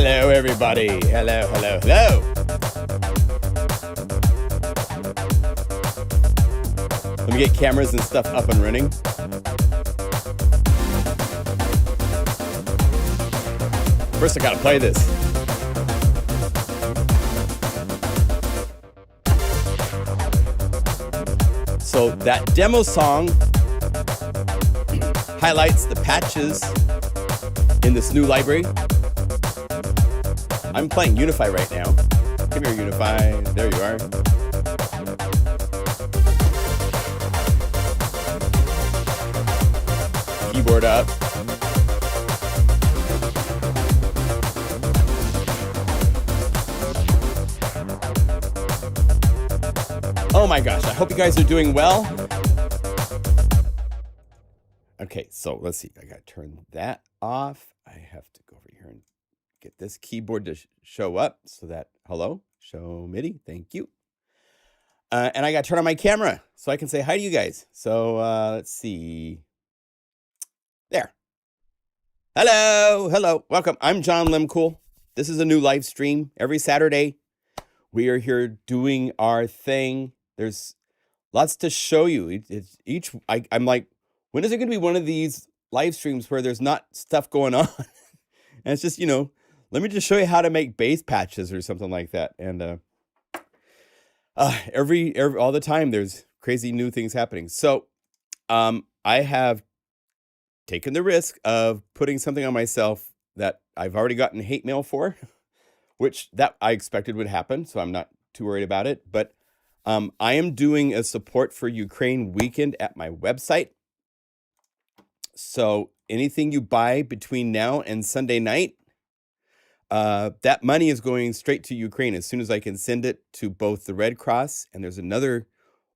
Hello, everybody. Hello, hello, hello. Let me get cameras and stuff up and running. First, I gotta play this. So that demo song highlights the patches in this new library. I'm playing Unify right now. Come here, Unify. There you are. Keyboard up. Oh my gosh, I hope you guys are doing well. Okay, so let's see. I gotta turn that off. I have to go over here and get this keyboard to show up so that, hello, show MIDI, thank you. And I got to turn on my camera so I can say hi to you guys. So let's see. There. Hello, hello, welcome. I'm John Limcool. This is a new live stream every Saturday. We are here doing our thing. There's lots to show you. I'm like, when is it going to be one of these live streams where there's not stuff going on? And it's just, let me just show you how to make bass patches or something like that. And all the time there's crazy new things happening. So I have taken the risk of putting something on myself that I've already gotten hate mail for, which that I expected would happen. So I'm not too worried about it. But I am doing a support for Ukraine weekend at my website. So anything you buy between now and Sunday night, that money is going straight to Ukraine as soon as I can send it to both the Red Cross, and there's another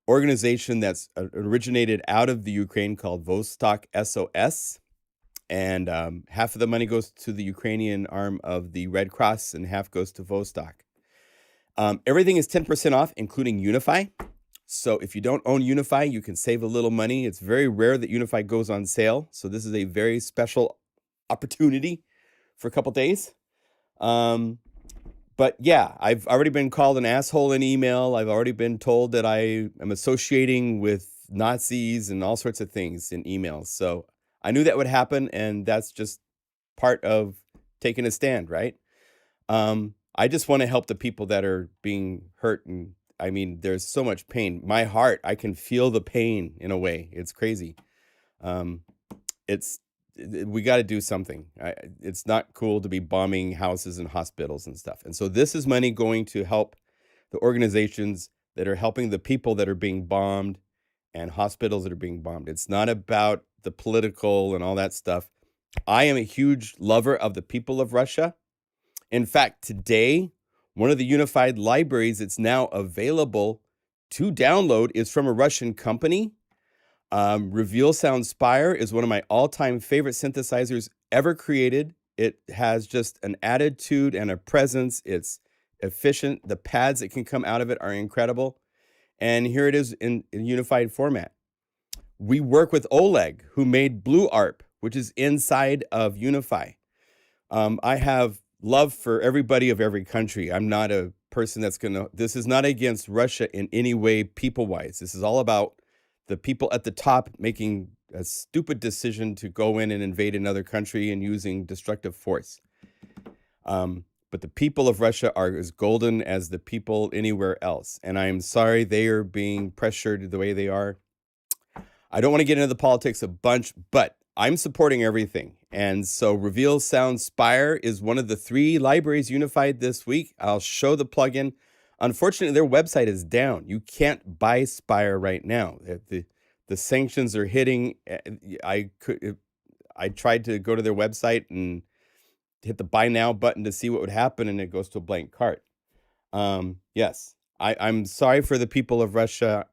organization that's originated out of the Ukraine called Vostok SOS. And half of the money goes to the Ukrainian arm of the Red Cross and half goes to Vostok. Everything is 10% off, including Unify. So if you don't own Unify, you can save a little money. It's very rare that Unify goes on sale. So this is a very special opportunity for a couple days. But yeah, I've already been called an asshole in email. I've already been told that I am associating with Nazis and all sorts of things in emails. So I knew that would happen, and that's just part of taking a stand, right? I just want to help the people that are being hurt. And I mean, there's so much pain. My heart, I can feel the pain in a way. It's crazy. We got to do something. It's not cool to be bombing houses and hospitals and stuff. And so this is money going to help the organizations that are helping the people that are being bombed and hospitals that are being bombed. It's not about the political and all that stuff. I am a huge lover of the people of Russia. In fact, today, one of the unified libraries that's now available to download is from a Russian company. Reveal Sound Spire is one of my all-time favorite synthesizers ever created. It has just an attitude and a presence. It's efficient. The pads that can come out of it are incredible. And here it is in unified format. We work with Oleg, who made Blue ARP, which is inside of Unify. I have love for everybody of every country. I'm not a person this is not against Russia in any way people-wise. This is all about the people at the top making a stupid decision to go in and invade another country and using destructive force. But the people of Russia are as golden as the people anywhere else. And I'm sorry they are being pressured the way they are. I don't want to get into the politics a bunch, but I'm supporting everything. And so Reveal Sound Spire is one of the 3 libraries unified this week. I'll show the plugin. Unfortunately, their website is down. You can't buy Spire right now. The sanctions are hitting. I tried to go to their website and hit the buy now button to see what would happen, and it goes to a blank cart. Yes, I'm sorry for the people of Russia.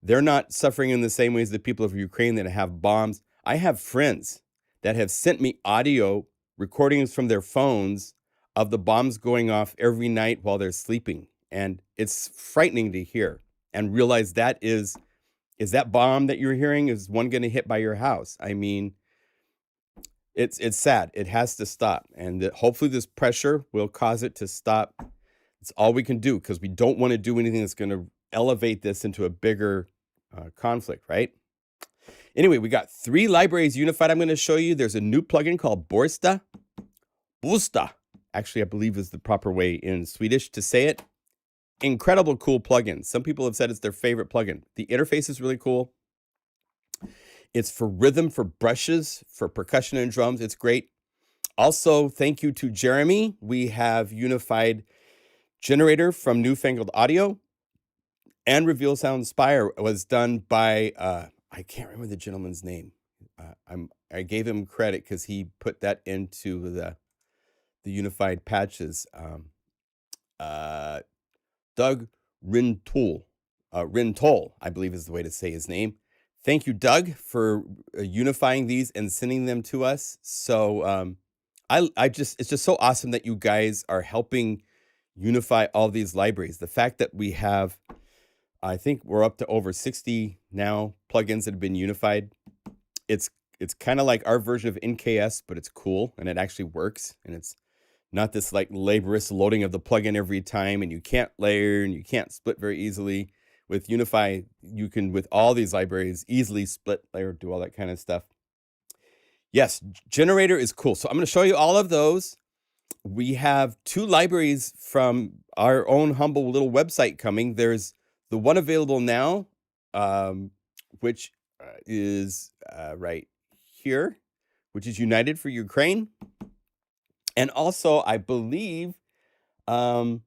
They're not suffering in the same ways the people of Ukraine that have bombs. I have friends that have sent me audio recordings from their phones of the bombs going off every night while they're sleeping. And it's frightening to hear and realize that is that bomb that you're hearing, is one going to hit by your house? I mean, It's sad. It has to stop, and hopefully this pressure will cause it to stop. It's all we can do, because we don't want to do anything that's going to elevate this into a bigger conflict, right? Anyway, we got 3 libraries unified I'm going to show you. There's a new plugin called BORSTA. BORSTA, actually, I believe is the proper way in Swedish to say it. Incredible cool plugin. Some people have said it's their favorite plugin. The interface is really cool. It's for rhythm, for brushes, for percussion and drums. It's great. Also, thank you to Jeremy. We have Unified Generator from Newfangled Audio, and Reveal Sound Spire was done by, I can't remember the gentleman's name. I gave him credit because he put that into the Unified patches. Doug Rintoul, I believe is the way to say his name. Thank you, Doug, for unifying these and sending them to us. So it's just so awesome that you guys are helping unify all these libraries. The fact that we have, I think we're up to over 60 now plugins that have been unified. It's kind of like our version of NKS, but it's cool and it actually works, and it's not this like laborious loading of the plugin every time, and you can't layer and you can't split very easily. With Unify, you can, with all these libraries, easily split, layer, do all that kind of stuff. Yes, Generator is cool. So I'm going to show you all of those. We have 2 libraries from our own humble little website coming. There's the one available now, which is right here, which is United for Ukraine. And also, I believe Bob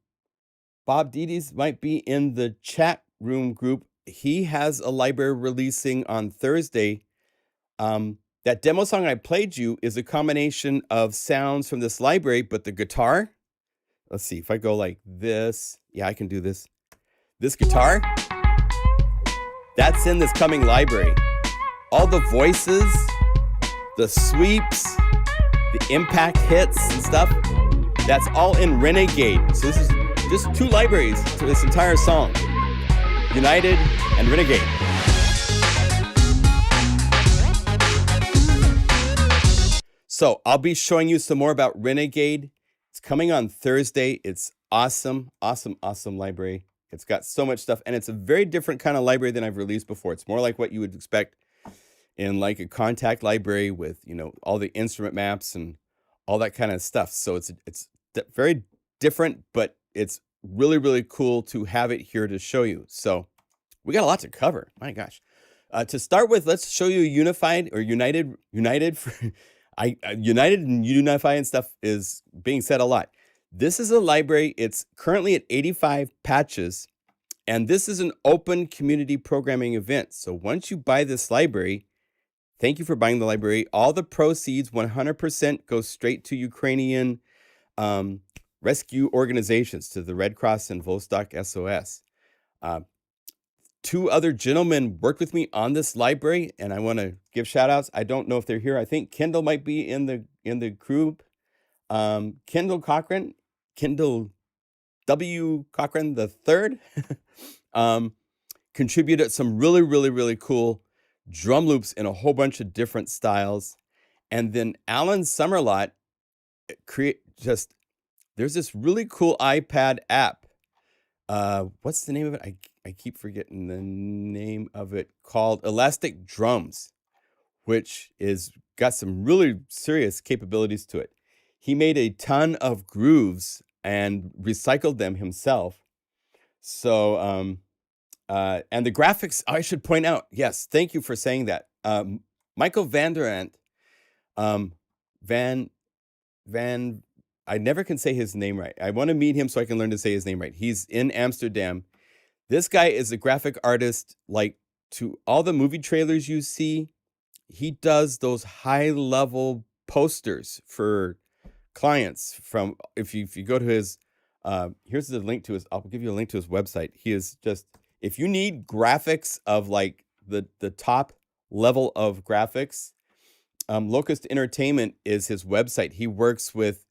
Dides might be in the chat room group. He has a library releasing on Thursday. That demo song I played you is a combination of sounds from this library, but the guitar, let's see, if I go like this, yeah, I can do this. This guitar, that's in this coming library. All the voices, the sweeps, the impact hits and stuff, that's all in Renegade. So this is just 2 libraries to this entire song, United and Renegade. So I'll be showing you some more about Renegade. It's coming on Thursday. It's awesome, awesome, awesome library. It's got so much stuff, and it's a very different kind of library than I've released before. It's more like what you would expect in like a contact library with, you know, all the instrument maps and all that kind of stuff. So it's very different, but it's really, really cool to have it here to show you. So we got a lot to cover. My gosh. To start with, let's show you Unified or United. United and Unify and stuff is being said a lot. This is a library. It's currently at 85 patches, and this is an open community programming event. So once you buy this library, thank you for buying the library. All the proceeds, 100%, go straight to Ukrainian rescue organizations, to the Red Cross and Vostok SOS. 2 other gentlemen worked with me on this library, and I want to give shout outs. I don't know if they're here. I think Kendall might be in the group. Kendall W. Cochran the third contributed some really, really, really cool drum loops in a whole bunch of different styles. And then Alan Summerlot there's this really cool iPad app. What's the name of it? I keep forgetting the name of it, called Elastic Drums, which is got some really serious capabilities to it. He made a ton of grooves and recycled them himself. So, and the graphics, I should point out, yes, thank you for saying that. Michael Vanderant, I never can say his name right. I want to meet him so I can learn to say his name right. He's in Amsterdam. This guy is a graphic artist, like to all the movie trailers you see. He does those high-level posters for clients. From if you go to his, here's the link to his. I'll give you a link to his website. He is just, if you need graphics of like the top level of graphics, Locust Entertainment is his website. He works with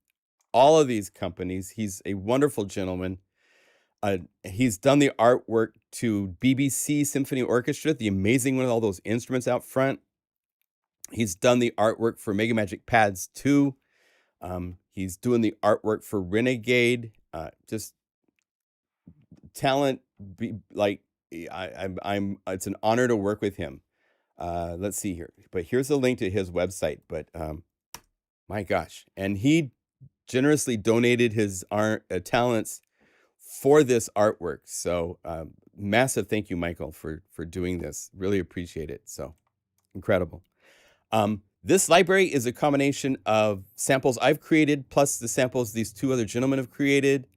all of these companies. He's a wonderful gentleman. He's done the artwork to BBC Symphony Orchestra, the amazing one with all those instruments out front. He's done the artwork for Mega Magic Pads 2. He's doing the artwork for Renegade. Just talent. It's an honor to work with him. Let's see here. But here's a link to his website. But my gosh. And he generously donated his talents for this artwork. So massive thank you, Michael, for doing this. Really appreciate it. So incredible. This library is a combination of samples I've created, plus the samples these two other gentlemen have created.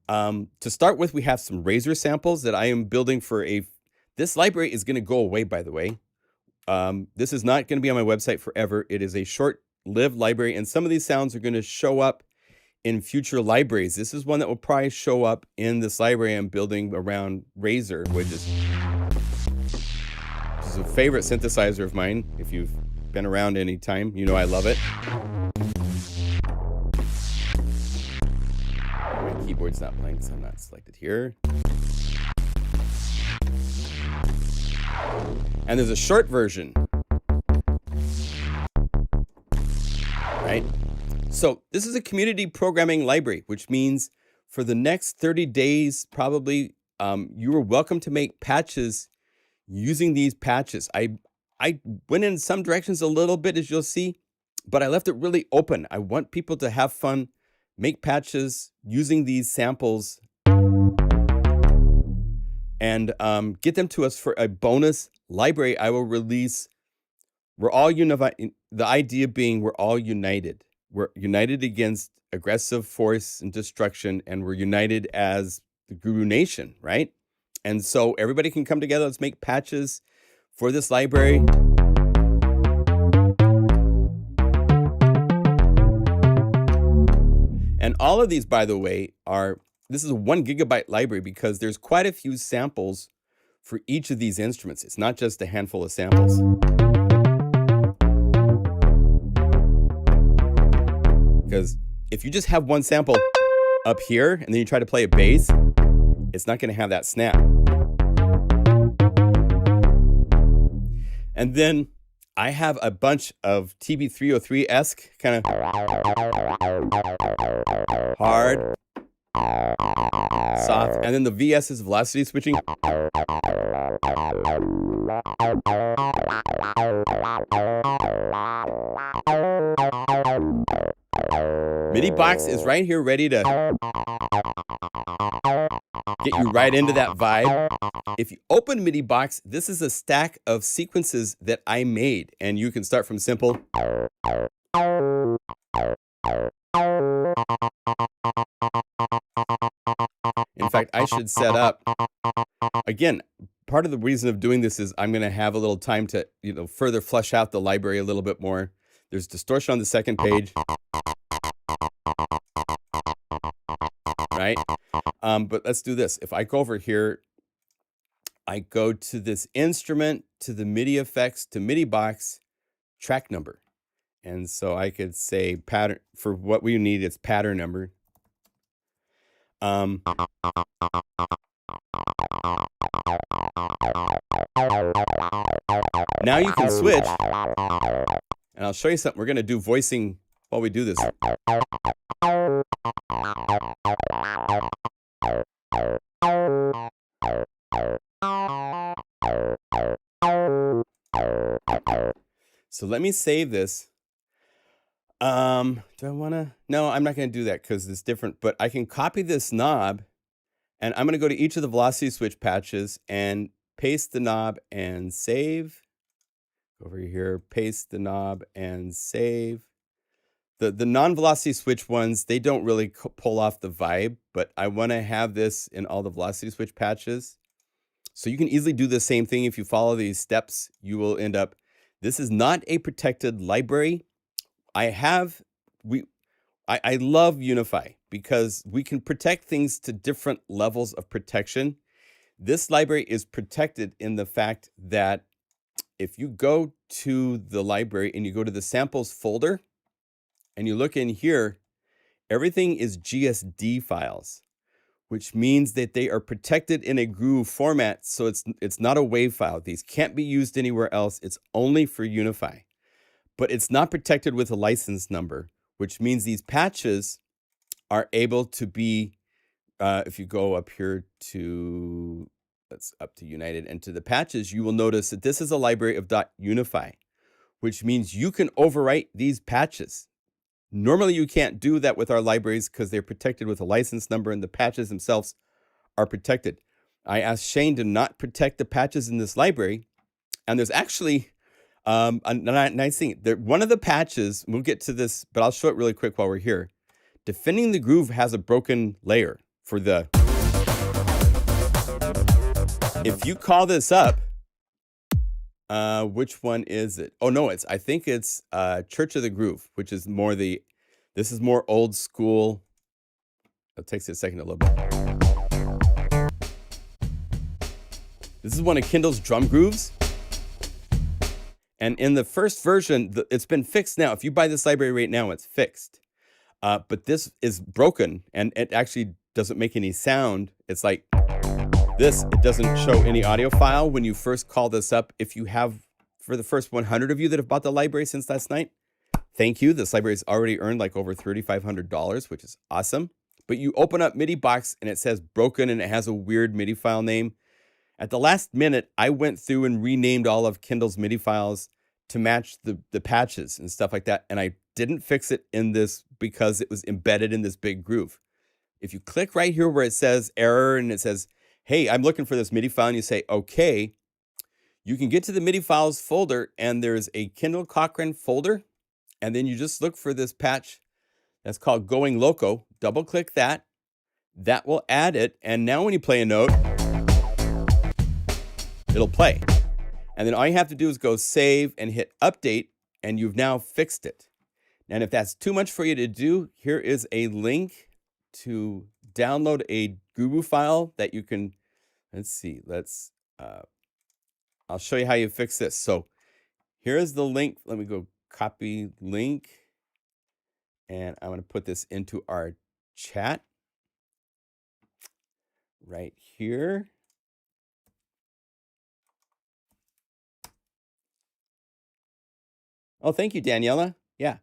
To start with, we have some Razor samples that I am building for this library is going to go away, by the way. This is not going to be on my website forever. It is a short-lived library, and some of these sounds are going to show up in future libraries. This is one that will probably show up in this library I'm building around Razor, which is a favorite synthesizer of mine. If you've been around any time, you know I love it. My keyboard's not playing, so I'm not selected here. And there's a short version. Right? So this is a community programming library, which means for the next 30 days, probably, you are welcome to make patches using these patches. I went in some directions a little bit, as you'll see, but I left it really open. I want people to have fun, make patches using these samples, and get them to us for a bonus library I will release. We're all unified. The idea being we're all united. We're united against aggressive force and destruction, and we're united as the Guru Nation, right? And so everybody can come together. Let's make patches for this library. And all of these, by the way, this is a 1 gigabyte library because there's quite a few samples for each of these instruments. It's not just a handful of samples. Because if you just have one sample up here and then you try to play a bass, it's not going to have that snap. And then I have a bunch of TB303-esque kind of hard, soft, and then the VS is velocity switching. MIDI box is right here ready to get you right into that vibe. If you open MIDI box, this is a stack of sequences that I made, and you can start from simple. In fact, I should set up, again, part of the reason of doing this is I'm going to have a little time to, further flesh out the library a little bit more. There's distortion on the second page. Right? But let's do this. If I go over here, I go to this instrument, to the MIDI effects, to MIDI box, track number. And so I could say pattern, for what we need, it's pattern number. Now you can switch, and I'll show you something. We're going to do voicing while we do this. So let me save this. Do I want to? No, I'm not going to do that because it's different, but I can copy this knob, and I'm going to go to each of the velocity switch patches and paste the knob and save. Over here, paste the knob and save. The non-velocity switch ones, they don't really pull off the vibe, but I want to have this in all the velocity switch patches. So you can easily do the same thing. If you follow these steps, you will end up. This is not a protected library. I love Unify because we can protect things to different levels of protection. This library is protected in the fact that if you go to the library and you go to the samples folder and you look in here, everything is GSD files, which means that they are protected in a GRU format. So it's not a WAV file. These can't be used anywhere else. It's only for Unify. but it's not protected with a license number, which means these patches are able to be, if you go up here to, that's up to United and to the patches, you will notice that this is a library of .unify, which means you can overwrite these patches. Normally, you can't do that with our libraries because they're protected with a license number and the patches themselves are protected. I asked Shane to not protect the patches in this library, and there's actually a nice thing. One of the patches, we'll get to this, but I'll show it really quick while we're here. Defending the Groove has a broken layer for the... If you call this up, which one is it? Oh, no, I think it's Church of the Groove, which is more this is more old school. It takes a second to load. This is one of Kindle's drum grooves. And in the first version, it's been fixed now. If you buy this library right now, it's fixed. But this is broken, and it actually doesn't make any sound. It's like this. It doesn't show any audio file when you first call this up. If you have, for the first 100 of you that have bought the library since last night, thank you. This library has already earned like over $3,500, which is awesome. But you open up MIDI box, and it says broken, and it has a weird MIDI file name. At the last minute, I went through and renamed all of Kindle's MIDI files to match the patches and stuff like that. And I didn't fix it in this because it was embedded in this big groove. If you click right here where it says error and it says, hey, I'm looking for this MIDI file, and you say, okay, you can get to the MIDI files folder, and there's a Kindle Klevgrand folder. And then you just look for this patch that's called Going Loco. Double click that. That will add it. And now when you play a note, it'll play. And then all you have to do is go save and hit update, and you've now fixed it. And if that's too much for you to do, here is a link to download a Guru file that you can, let's see, I'll show you how you fix this. So here's the link. Let me go copy link, and I'm going to put this into our chat right here. Oh, thank you, Daniela. Yeah.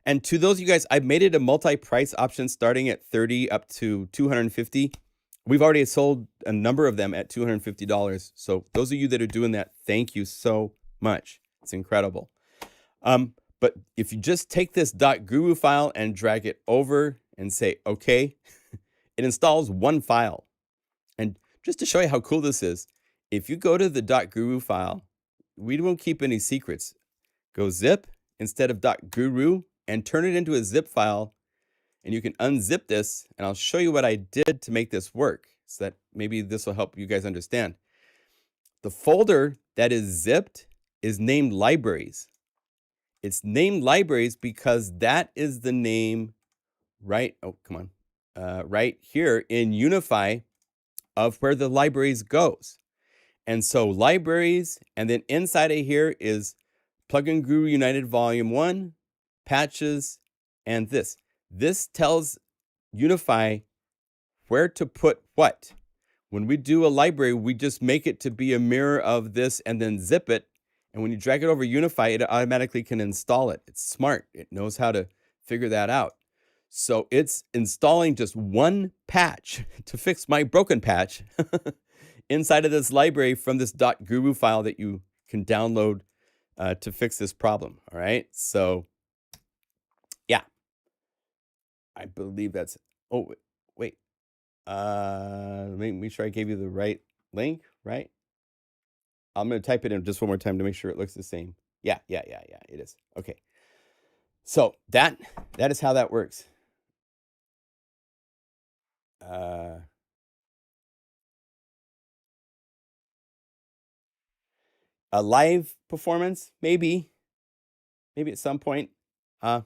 And to those of you guys, I've made it a multi-price option starting at $30 up to $250. We've already sold a number of them at $250. So those of you that are doing that, thank you so much. It's incredible. But if you just take this .guru file and drag it over and say, okay, it installs one file. And just to show you how cool this is, if you go to the .guru file, we won't keep any secrets. Go zip instead of .guru and turn it into a zip file, and you can unzip this, and I'll show you what I did to make this work so that maybe this will help you guys understand. The folder that is zipped is named libraries. It's named libraries because that is the name right here in Unify of where the libraries goes. And so libraries, and then inside of here is PlugInGuru United Volume 1, patches, and this. This tells Unify where to put what. When we do a library, we just make it to be a mirror of this and then zip it. And when you drag it over Unify, it automatically can install it. It's smart. It knows how to figure that out. So it's installing just one patch to fix my broken patch inside of this library from this .guru file that you can download to fix this problem. All right. So yeah, I believe that's, oh, wait. Let me make sure I gave you the right link, right? I'm going to type it in just one more time to make sure it looks the same. Yeah, it is. Okay. So that is how that works. A live performance, maybe at some point, that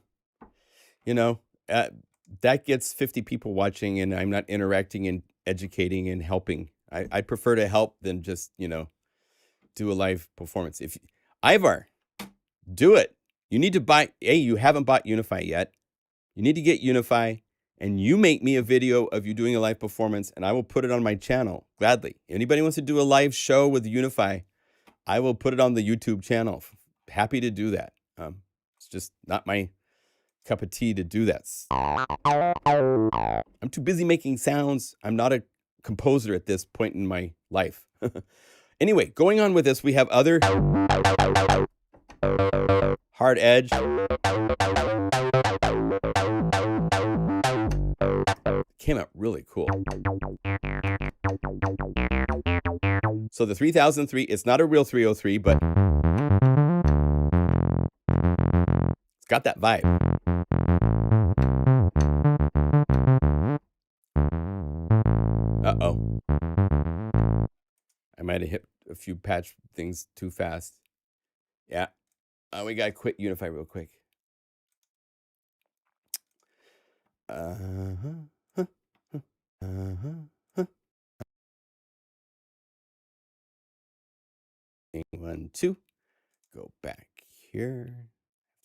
gets 50 people watching and I'm not interacting and educating and helping. I prefer to help than just, do a live performance. If Ivar, do it. You need to buy, you haven't bought Unify yet. You need to get Unify, and you make me a video of you doing a live performance, and I will put it on my channel gladly. Anybody wants to do a live show with Unify, I will put it on the YouTube channel. Happy to do that. just not my cup of tea to do that. I'm too busy making sounds. I'm not a composer at this point in my life. Anyway, going on with this, we have other hard edge. Came out really cool. So the 3003, it's not a real 303, but it's got that vibe. Uh-oh. I might have hit a few patch things too fast. Yeah. We got to quit Unify real quick. One, two. Go back here.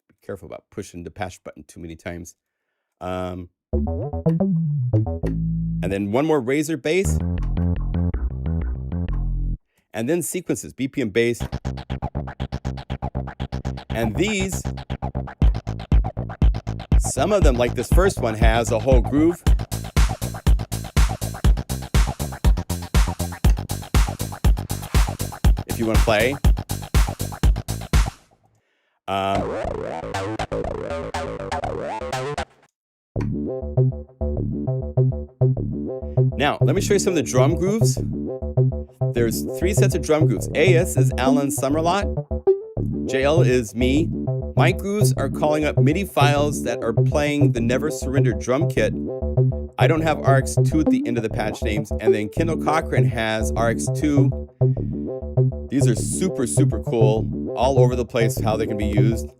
Be careful about pushing the patch button too many times. And then one more razor bass. And then sequences, BPM bass. And these, some of them, like this first one, has a whole groove. If you want to play. Now, let me show you some of the drum grooves. There's 3 sets of drum grooves. AS is Alan Summerlot. JL is me. My grooves are calling up MIDI files that are playing the Never Surrender drum kit. I don't have RX2 at the end of the patch names. And then Kendall Cochran has RX2. These are super, super cool. All over the place how they can be used.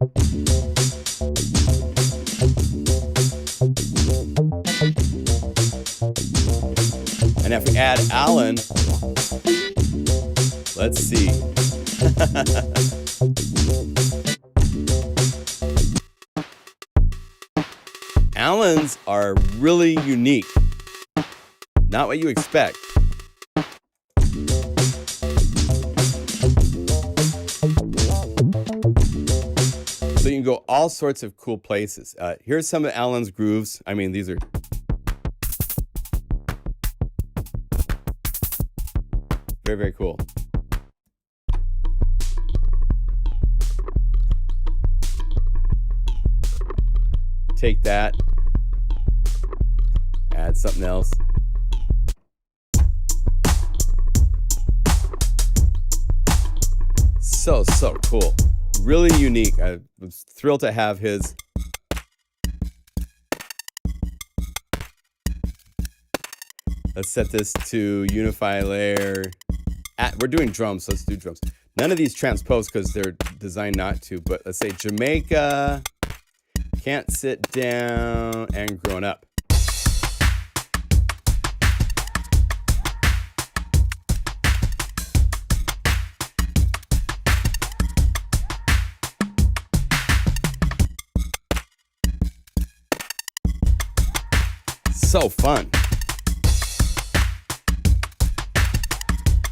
And if we add Alan, let's see. Alans are really unique. Not what you expect. So you can go all sorts of cool places. Here's some of Alan's grooves. I mean, these are very, very cool. Take that, add something else. So cool. Really unique. I was thrilled to have his. Let's set this to Unify layer. We're doing drums, so let's do drums. None of these transpose because they're designed not to, but let's say Jamaica, Can't Sit Down, and Grown Up. So fun.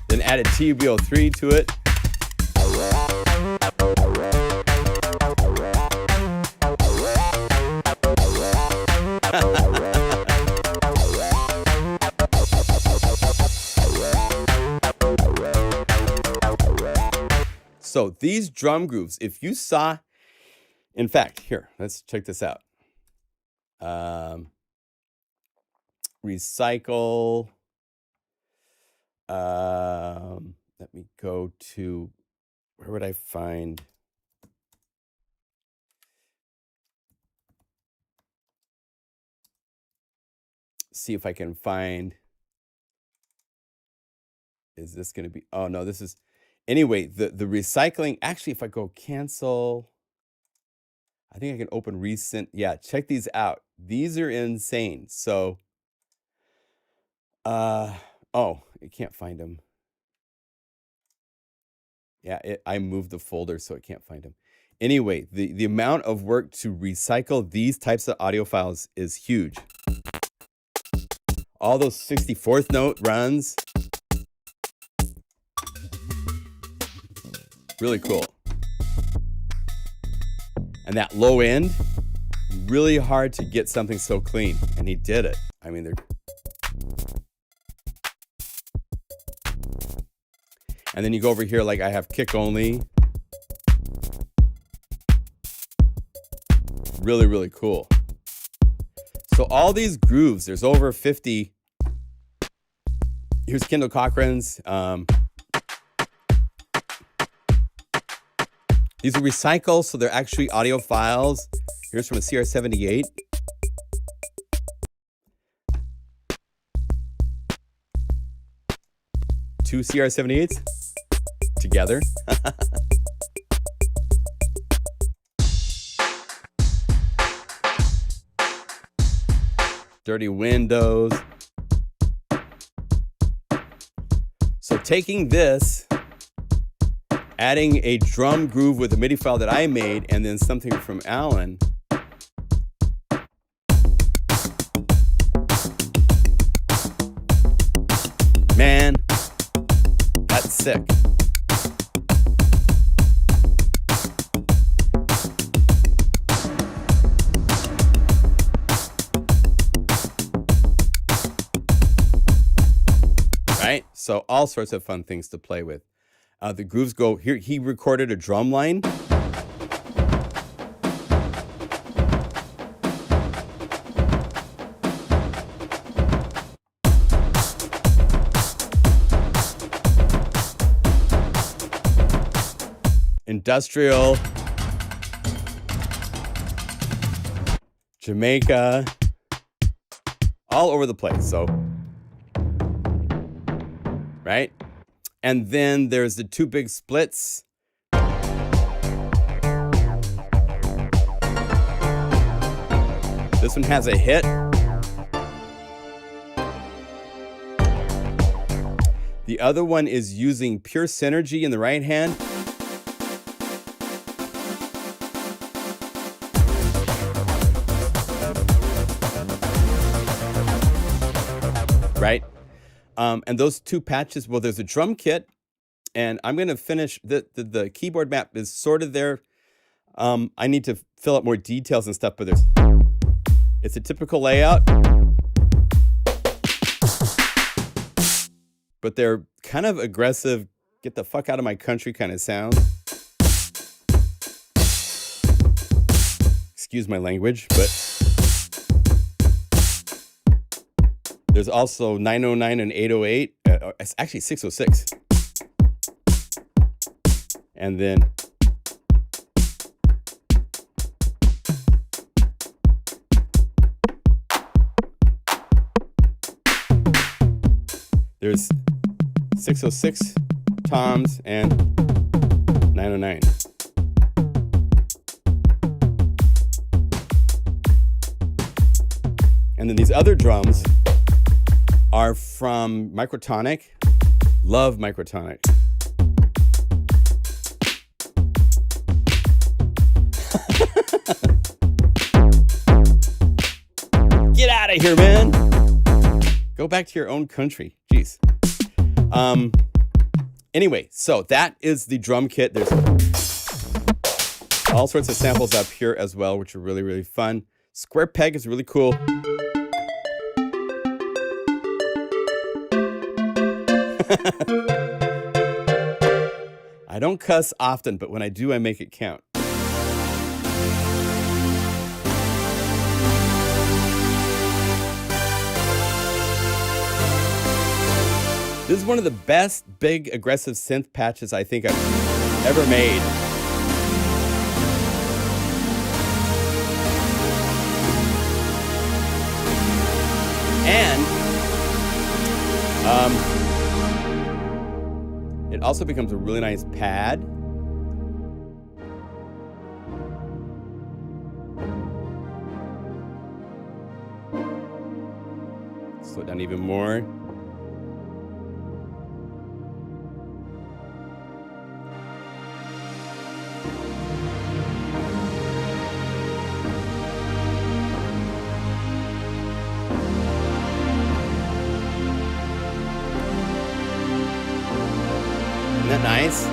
Then added TBO3 to it. So these drum grooves, if you saw, in fact, here, let's check this out. Recycle. Let me go to, where would I find? See if I can find, is this going to be, oh no, this is, anyway, the recycling, actually, if I go cancel, I think I can open recent. Yeah, check these out. These are insane. So, oh, you can't find them. Yeah, I moved the folder, so I can't find them. Anyway, the amount of work to recycle these types of audio files is huge. All those 64th note runs. Really cool. And that low end, really hard to get something so clean. And he did it. I mean, and then you go over here, like I have kick only. Really, really cool. So all these grooves, there's over 50. Here's Kendall Cochran's. These are recycled, so they're actually audio files. Here's from a CR78. Two CR78s together. Dirty windows. So taking this, adding a drum groove with a MIDI file that I made, and then something from Alan. Man, that's sick. Right? So all sorts of fun things to play with. The grooves go here. He recorded a drum line. Industrial. Jamaica. All over the place. So, right? And then there's the two big splits. This one has a hit. The other one is using pure synergy in the right hand. Right? And those two patches, well, there's a drum kit, and I'm going to finish, the keyboard map is sort of there. I need to fill out more details and stuff, but it's a typical layout. But they're kind of aggressive, get the fuck out of my country kind of sound. Excuse my language, but there's also 909 and 808. It's actually 606. And then there's 606 toms and 909. And then these other drums are from Microtonic. Love Microtonic. Get out of here, man. Go back to your own country. Jeez. Anyway, so that is the drum kit. There's all sorts of samples up here as well, which are really, really fun. Square peg is really cool. I don't cuss often, but when I do, I make it count. This is one of the best big aggressive synth patches I think I've ever made. And it also becomes a really nice pad. Slow it down even more. Isn't that nice?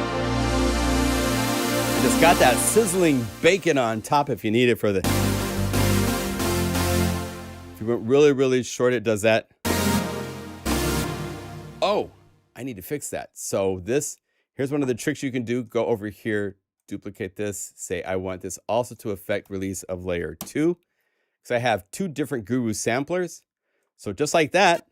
It's got that sizzling bacon on top if you need it for the... If you went really, really short, it does that. Oh, I need to fix that. So this, here's one of the tricks you can do. Go over here, duplicate this, say I want this also to affect release of layer 2. Because I have 2 different Guru samplers. So just like that.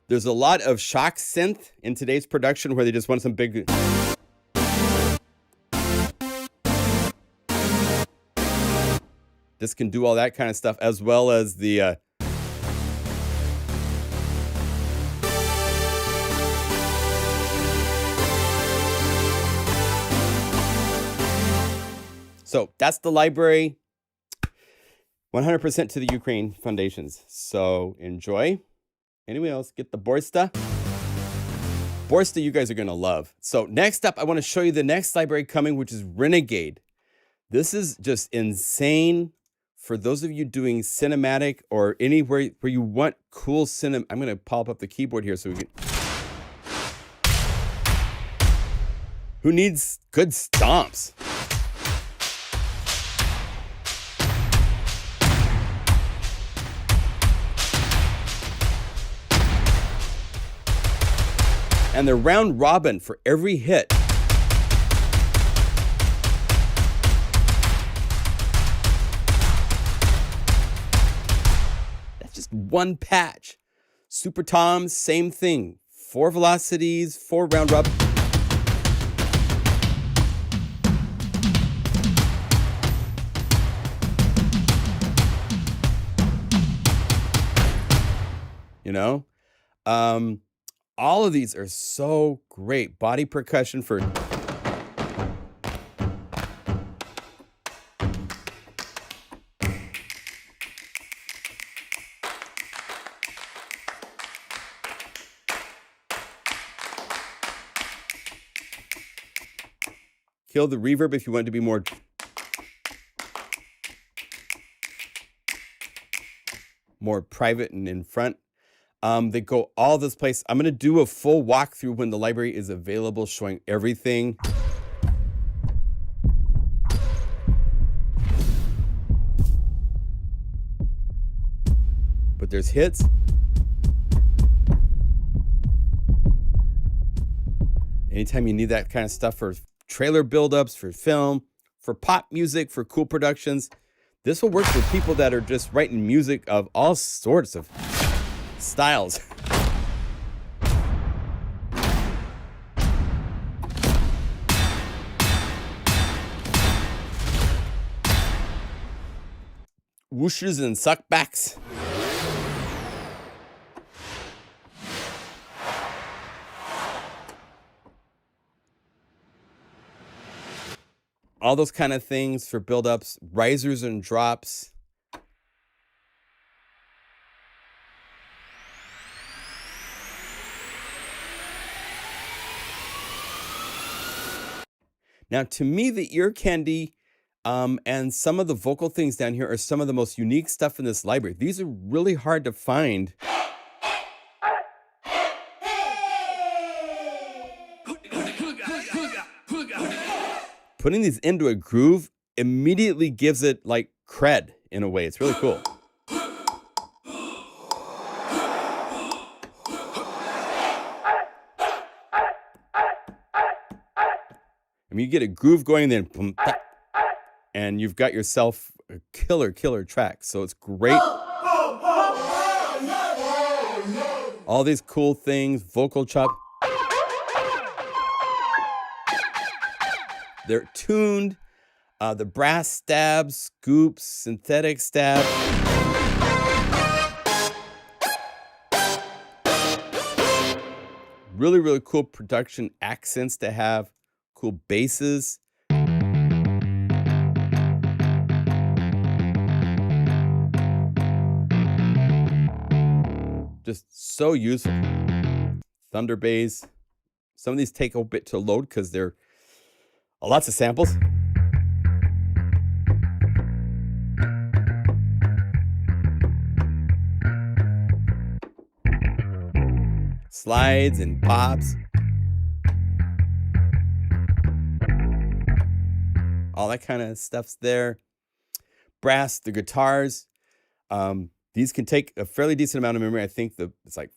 There's a lot of shock synth in today's production where they just want some big... This can do all that kind of stuff, as well as the... So that's the library, 100% to the Ukraine foundations. So enjoy. Anyone else get the Borsta? Borsta you guys are going to love. So next up, I want to show you the next library coming, which is Renegade. This is just insane for those of you doing cinematic or anywhere where you want cool cinema. I'm going to pop up the keyboard here so we can... Who needs good stomps? And the round robin for every hit. That's just one patch. Super Toms, same thing. 4 velocities, 4 round robin. You know? All of these are so great. Body percussion for... Kill the reverb if you want it to be more... more private and in front. They go all this place. I'm going to do a full walkthrough when the library is available, showing everything. But there's hits. Anytime you need that kind of stuff for trailer buildups, for film, for pop music, for cool productions, this will work for people that are just writing music of all sorts of styles. Whooshes and suckbacks. All those kind of things for build-ups, risers and drops. Now, to me, the ear candy and some of the vocal things down here are some of the most unique stuff in this library. These are really hard to find. Putting these into a groove immediately gives it like cred in a way. It's really cool. I mean, you get a groove going, then boom, and you've got yourself a killer track. So it's great. All these cool things, vocal chop. They're tuned. The brass stabs, scoops, synthetic stabs. Really, really cool production accents to have. Cool basses. Just so useful. Thunder bass. Some of these take a bit to load because they're lots of samples. slides and pops. All that kind of stuff's there. Brass, the guitars. These can take a fairly decent amount of memory. I think it's like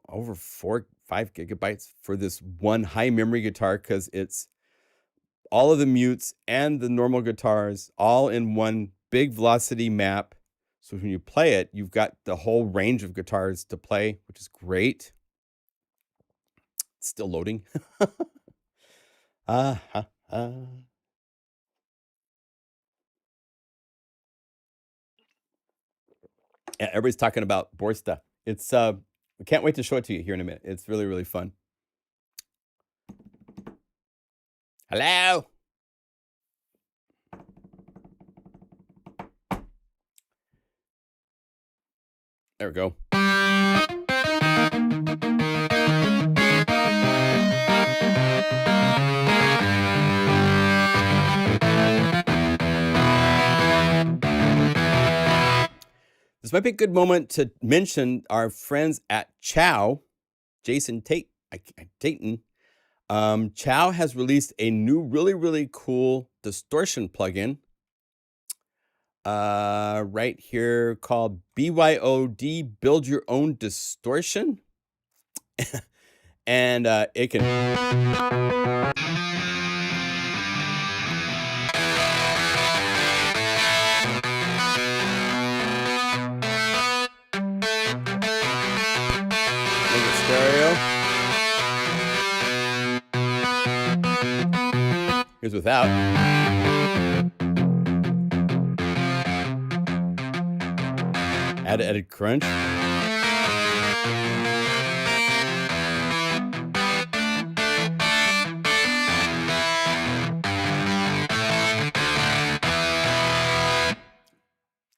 over 4-5 gigabytes for this one high memory guitar, because it's all of the mutes and the normal guitars all in one big velocity map. So when you play it, you've got the whole range of guitars to play, which is great. It's still loading. Yeah, everybody's talking about Borsta. It's I can't wait to show it to you here in a minute. It's really, really fun. Hello. There we go. This might be a good moment to mention our friends at Chow, Jason Tayton. Chow has released a new, really, really cool distortion plugin right here called BYOD, Build Your Own Distortion. And it can... Here's without. Added crunch.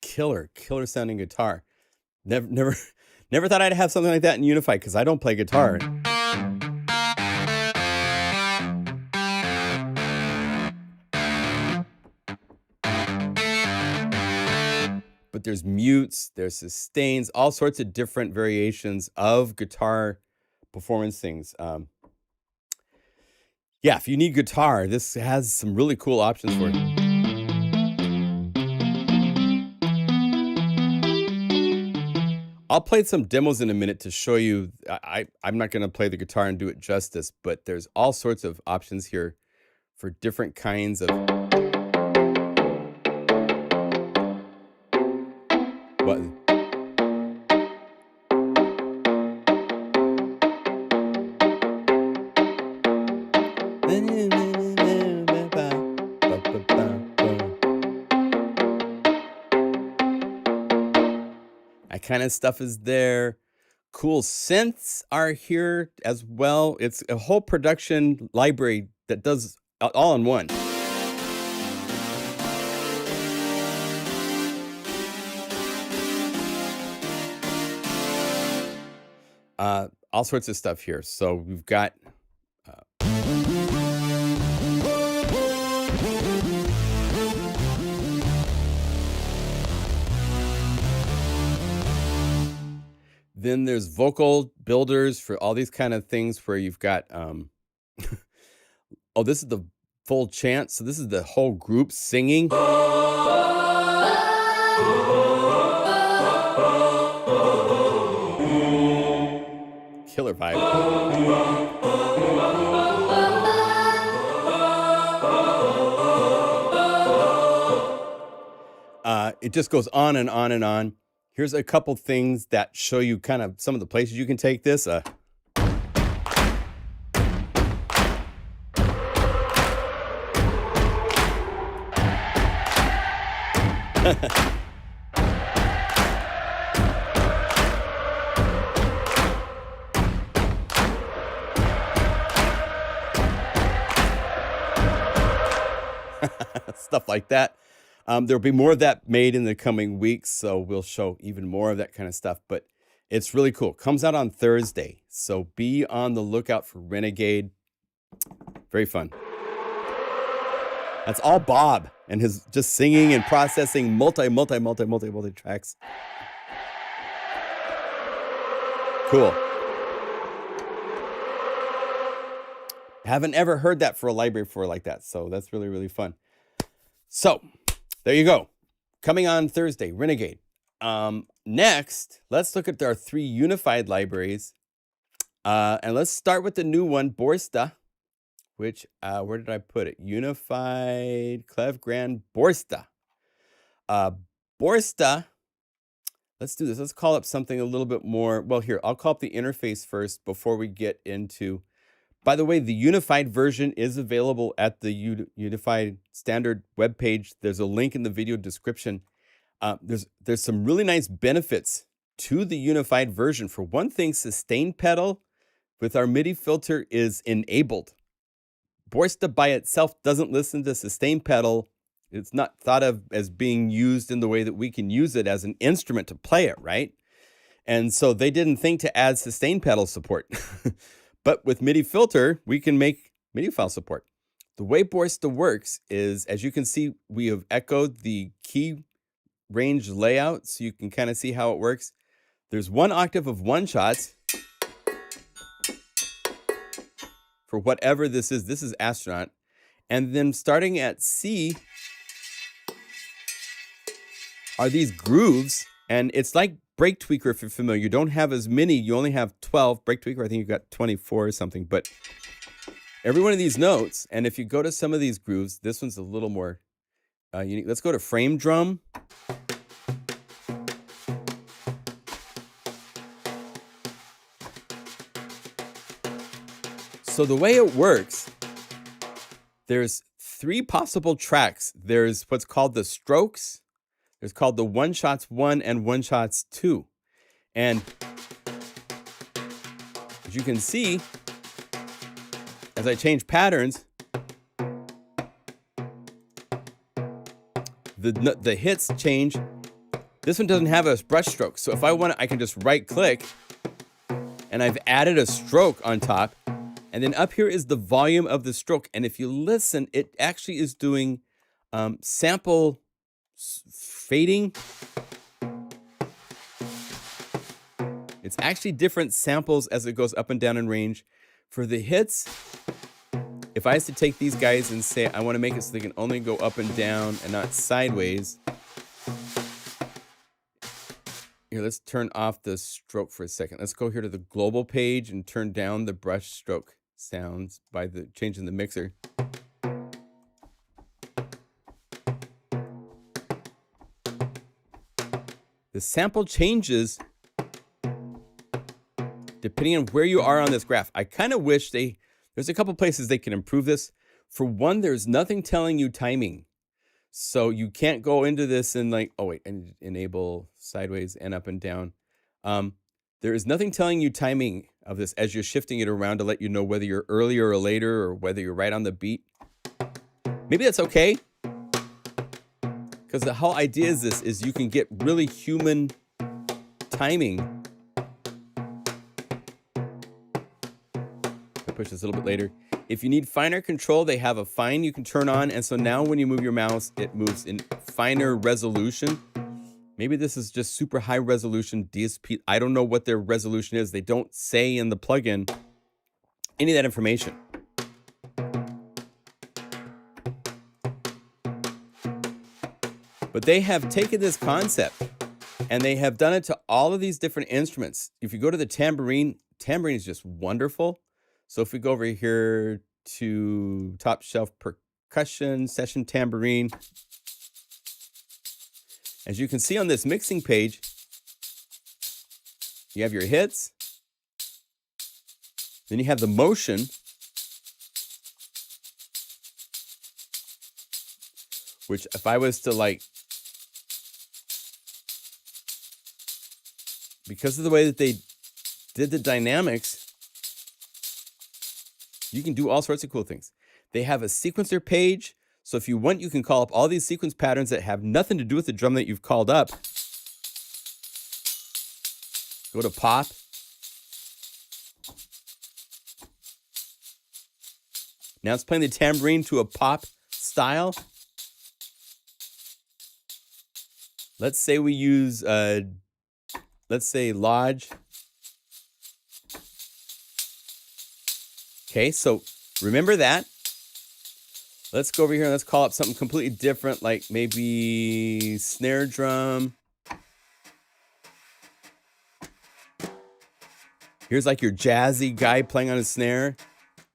Killer sounding guitar. Never thought I'd have something like that in Unify, because I don't play guitar. But there's mutes, there's sustains, all sorts of different variations of guitar performance things. Yeah, if you need guitar, this has some really cool options for you. I'll play some demos in a minute to show you. I'm not going to play the guitar and do it justice, but there's all sorts of options here for different kinds of... What? That kind of stuff is there. Cool synths are here as well. It's a whole production library that does all in one. All sorts of stuff here. So we've got then there's vocal builders for all these kind of things where you've got oh, this is the full chant. So this is the whole group singing. Killer vibe. It just goes on and on and on. Here's a couple things that show you kind of some of the places you can take this. Stuff like that. There'll be more of that made in the coming weeks, so we'll show even more of that kind of stuff, but it's really cool. Comes out on Thursday, so be on the lookout for Renegade. Very fun. That's all Bob and his just singing and processing multi tracks. Cool. Haven't ever heard that for a library before like that. So that's really, really fun. So there you go. Coming on Thursday, Renegade. Next, let's look at our 3 unified libraries. And let's start with the new one, BORSTA, which, where did I put it? Unified, Klevgrand, BORSTA. BORSTA, let's do this. Let's call up something a little bit more. Well, here, I'll call up the interface first before we get into. By the way, the unified version is available at the Unified Standard webpage. There's a link in the video description. There's some really nice benefits to the unified version. For one thing, sustain pedal with our MIDI filter is enabled. BORSTA by itself doesn't listen to sustain pedal. It's not thought of as being used in the way that we can use it as an instrument to play it, right? And so they didn't think to add sustain pedal support. But with MIDI filter, we can make MIDI file support. The way BORSTA works is, as you can see, we have echoed the key range layout, so you can kind of see how it works. There's 1 octave of one-shots for whatever this is. This is astronaut. And then starting at C are these grooves, and it's like Break Tweaker, if you're familiar. You don't have as many. You only have 12. Break Tweaker, I think you've got 24 or something. But every one of these notes, and if you go to some of these grooves, this one's a little more unique. Let's go to frame drum. So the way it works, there's 3 possible tracks. There's what's called the strokes. There's called the one-shots 1 and one-shots 2. And as you can see, as I change patterns, the hits change. This one doesn't have a brush stroke. So if I want, I can just right-click, and I've added a stroke on top. And then up here is the volume of the stroke. And if you listen, it actually is doing sample fading. It's actually different samples as it goes up and down in range. For the hits, if I was to take these guys and say I want to make it so they can only go up and down and not sideways. Here, let's turn off the stroke for a second. Let's go here to the global page and turn down the brush stroke sounds by changing the mixer. The sample changes depending on where you are on this graph. I kind of wish there's a couple places they can improve this. For one, there's nothing telling you timing. So you can't go into this and and enable sideways and up and down. There is nothing telling you timing of this as you're shifting it around to let you know whether you're earlier or later or whether you're right on the beat. Maybe that's okay. Because the whole idea is you can get really human timing. I'll push this a little bit later. If you need finer control, they have a fine you can turn on. And so now when you move your mouse, it moves in finer resolution. Maybe this is just super high resolution DSP. I don't know what their resolution is. They don't say in the plugin any of that information. But they have taken this concept and they have done it to all of these different instruments. If you go to the tambourine is just wonderful. So if we go over here to top shelf percussion, session tambourine, as you can see on this mixing page, you have your hits, then you have the motion, which if I was to because of the way that they did the dynamics, you can do all sorts of cool things. They have a sequencer page. So if you want, you can call up all these sequence patterns that have nothing to do with the drum that you've called up. Go to pop. Now it's playing the tambourine to a pop style. Let's say we use, let's say Lodge. Okay, so Remember that? Let's go over here and let's call up something completely different, like maybe snare drum. Here's like your jazzy guy playing on a snare.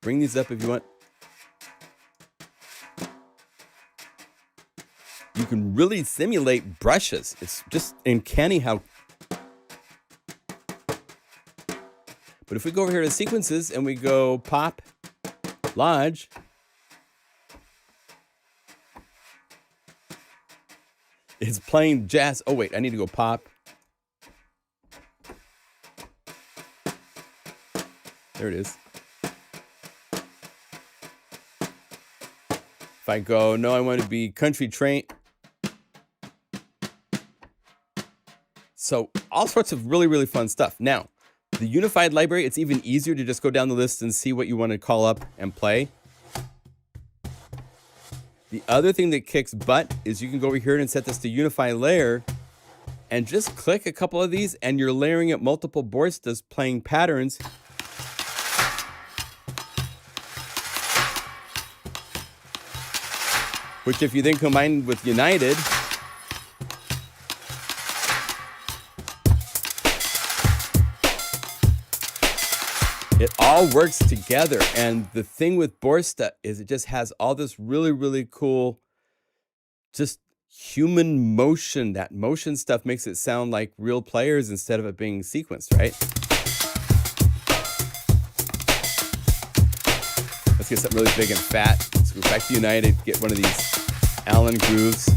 Bring these up if you want. You can really simulate brushes. It's just uncanny how. But if we go over here to sequences and we go pop, lodge, it's playing jazz. Oh wait, I need to go pop. There it is. If I go, no, I want to be country train. So all sorts of really, really fun stuff. Now, the Unified library, it's even easier to just go down the list and see what you want to call up and play. The other thing that kicks butt is you can go over here and set this to Unify layer and just click a couple of these and you're layering up multiple Borstas playing patterns. Which if you then combine with United, it all works together. And the thing with Borsta is it just has all this really, really cool, just human motion. That motion stuff makes it sound like real players instead of it being sequenced, right? Let's get something really big and fat. Let's go back to United, get one of these Allen grooves.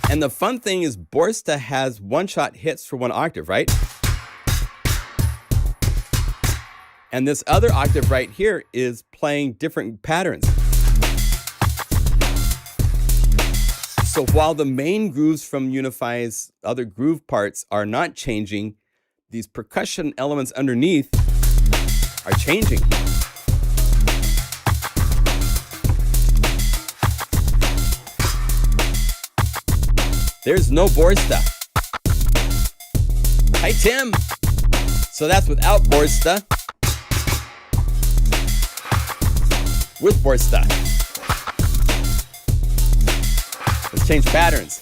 And the fun thing is Borsta has one-shot hits for one octave, right? And this other octave right here is playing different patterns. So while the main grooves from Unify's other groove parts are not changing, these percussion elements underneath are changing. There's no Borsta. Hi, Tim. So that's without Borsta. With Borsta. Let's change patterns.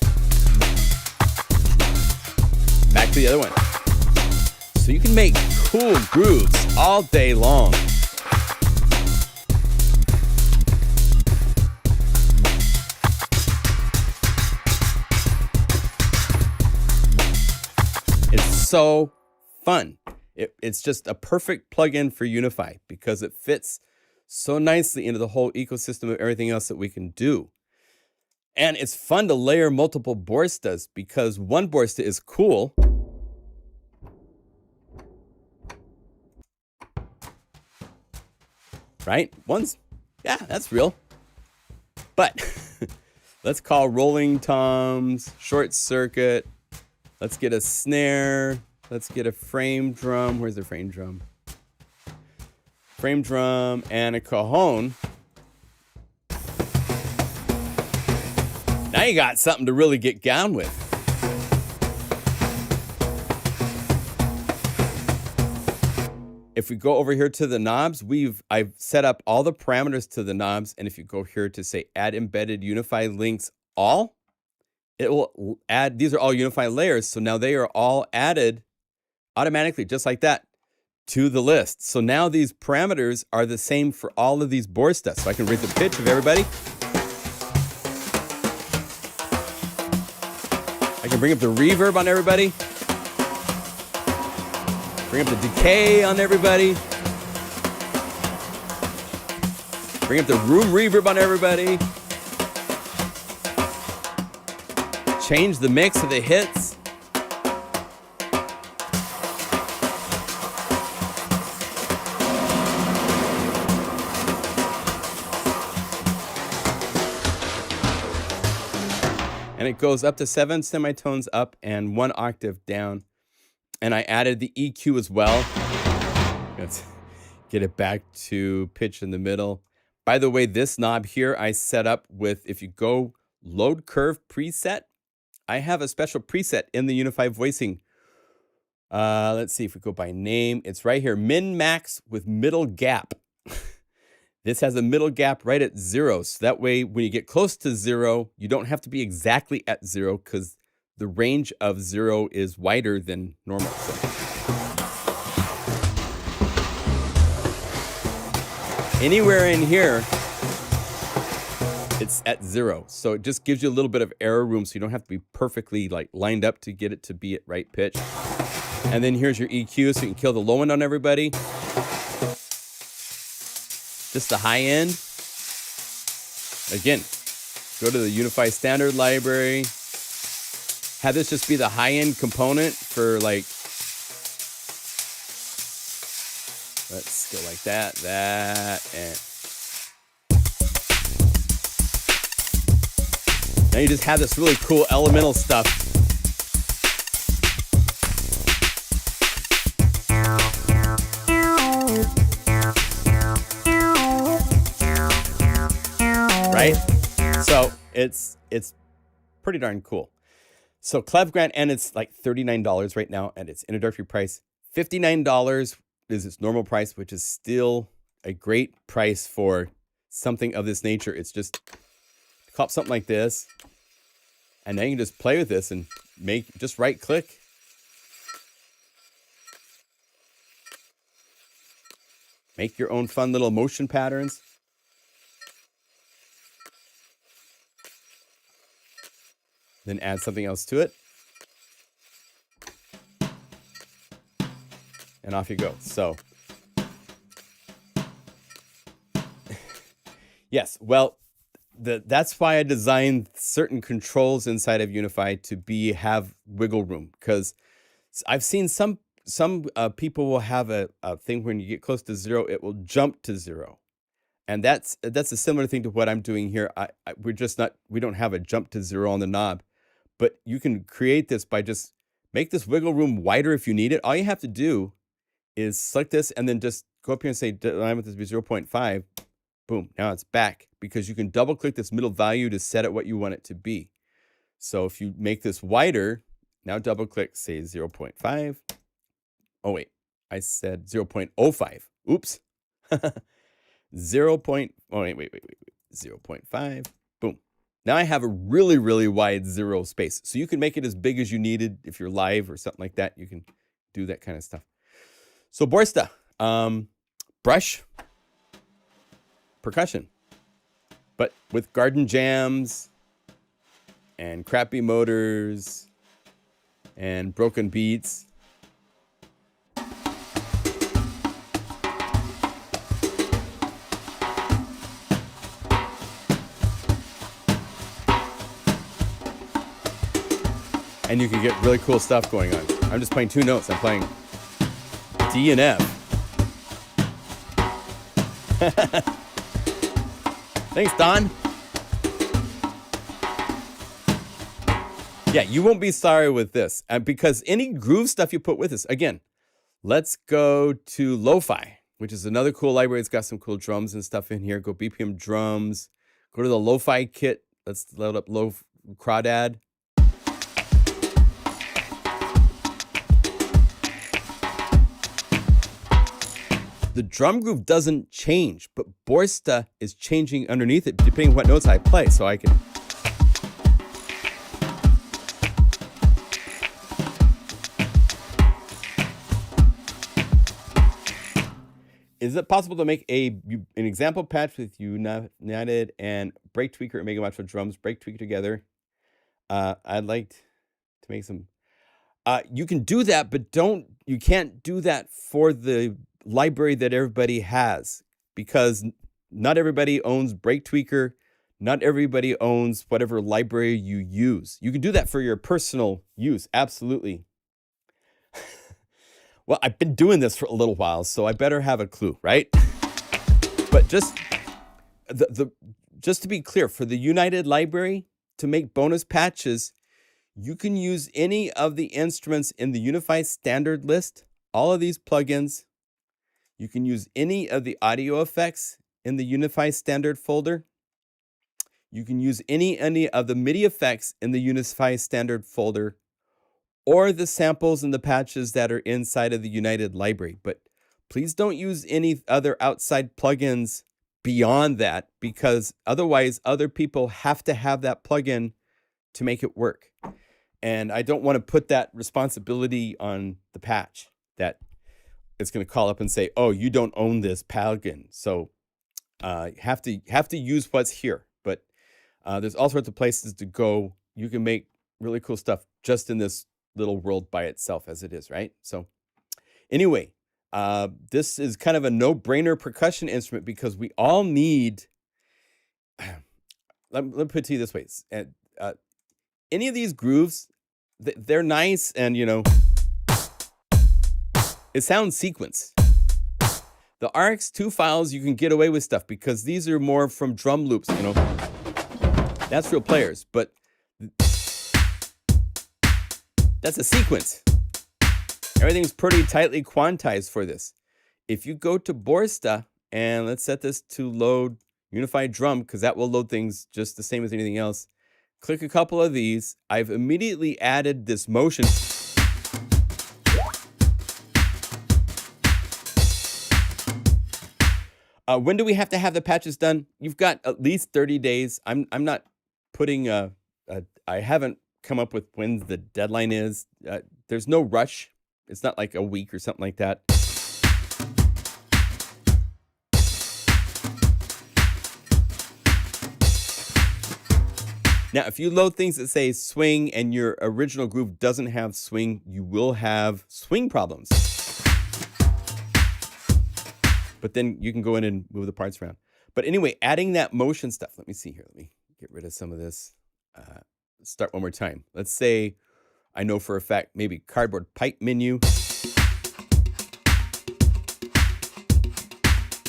Back to the other one. So you can make cool grooves all day long. It's so fun. It's just a perfect plugin for Unify because it fits so nicely into the whole ecosystem of everything else that we can do. And it's fun to layer multiple Borstas because one Borsta is cool. Right? Yeah, that's real. But let's call rolling toms, short circuit. Let's get a snare. Let's get a frame drum. Where's the frame drum? Frame drum and a cajon. Now you got something to really get down with. If we go over here to the knobs, I've set up all the parameters to the knobs. And if you go here to say add embedded Unify links all, it will add, these are all Unify layers. So now they are all added automatically, just like that, to the list. So now these parameters are the same for all of these Borsta. So I can raise the pitch of everybody. I can bring up the reverb on everybody. Bring up the decay on everybody. Bring up the room reverb on everybody. Change the mix of the hits. And it goes up to 7 semitones up and 1 octave down. And I added the EQ as well. Let's get it back to pitch in the middle. By the way, this knob here I set up with, if you go load curve preset. I have a special preset in the Unify voicing. Let's see if we go by name. It's right here, min max with middle gap. This has a middle gap right at 0. So that way, when you get close to 0, you don't have to be exactly at 0 because the range of 0 is wider than normal. So anywhere in here, it's at 0. So it just gives you a little bit of error room so you don't have to be perfectly like lined up to get it to be at right pitch. And then here's your EQ so you can kill the low end on everybody. Just the high end. Again, go to the Unify standard library. Have this just be the high end component for like, let's go like that, and now you just have this really cool elemental stuff. Right? So it's pretty darn cool. So Klevgrand, and it's like $39 right now, and it's introductory price. $59 is its normal price, which is still a great price for something of this nature. It's just cop something like this, and then you can just play with this and just right click. Make your own fun little motion patterns. Then add something else to it. And off you go. So, yes, well, that's why I designed certain controls inside of Unify to have wiggle room, because I've seen some people will have a thing when you get close to 0, it will jump to 0. And that's a similar thing to what I'm doing here. We don't have a jump to 0 on the knob. But you can create this by just make this wiggle room wider if you need it. All you have to do is select this and then just go up here and say, I want this to be 0.5. Boom, now it's back, because you can double click this middle value to set it what you want it to be. So if you make this wider, now double click, say 0.5. Oh wait, I said 0.05. Oops. 0.5. Boom. Now I have a really, really wide 0 space. So you can make it as big as you needed. If you're live or something like that, you can do that kind of stuff. So Borsta, brush, percussion, but with garden jams and crappy motors and broken beats. And you can get really cool stuff going on. I'm just playing 2 notes. I'm playing D and F. Thanks, Don. Yeah, you won't be sorry with this. Because any groove stuff you put with this, again, let's go to Lo-Fi, which is another cool library. It's got some cool drums and stuff in here. Go BPM drums. Go to the Lo-Fi kit. Let's load up Crawdad. The drum groove doesn't change, but Borsta is changing underneath it depending on what notes I play, so I can. Is it possible to make an example patch with United and Break Tweaker and Mega Match for drums, Break Tweaker together? I'd like to make some. You can do that, but you can't do that for the library that everybody has, because not everybody owns Break Tweaker. Not everybody owns whatever library you use. You can do that for your personal use, absolutely. Well, I've been doing this for a little while, so I better have a clue, right? But just to be clear, for the United library, to make bonus patches, you can use any of the instruments in the Unify standard list, all of these plugins. You can use any of the audio effects in the Unify standard folder. You can use any of the MIDI effects in the Unify standard folder or the samples and the patches that are inside of the United library. But please don't use any other outside plugins beyond that, because otherwise other people have to have that plugin to make it work. And I don't want to put that responsibility on the patch that it's going to call up and say, oh, you don't own this plugin. So have to use what's here. But there's all sorts of places to go. You can make really cool stuff just in this little world by itself as it is, right? So anyway, this is kind of a no-brainer percussion instrument because we all need, let me put it to you this way. Any of these grooves, they're nice and, you know, it sounds sequenced. The RX2 files, you can get away with stuff because these are more from drum loops, you know. That's real players, but that's a sequence. Everything's pretty tightly quantized for this. If you go to Borsta, and let's set this to load Unified Drum, because that will load things just the same as anything else. Click a couple of these. I've immediately added this motion. When do we have to have the patches done? You've got at least 30 days. I'm not putting I haven't come up with when the deadline is. There's no rush. It's not like a week or something like that. Now, if you load things that say swing and your original groove doesn't have swing, you will have swing problems. But then you can go in and move the parts around. But anyway, adding that motion stuff. Let me see here. Let me get rid of some of this. Let's start one more time. Let's say, I know for a fact, maybe cardboard pipe menu.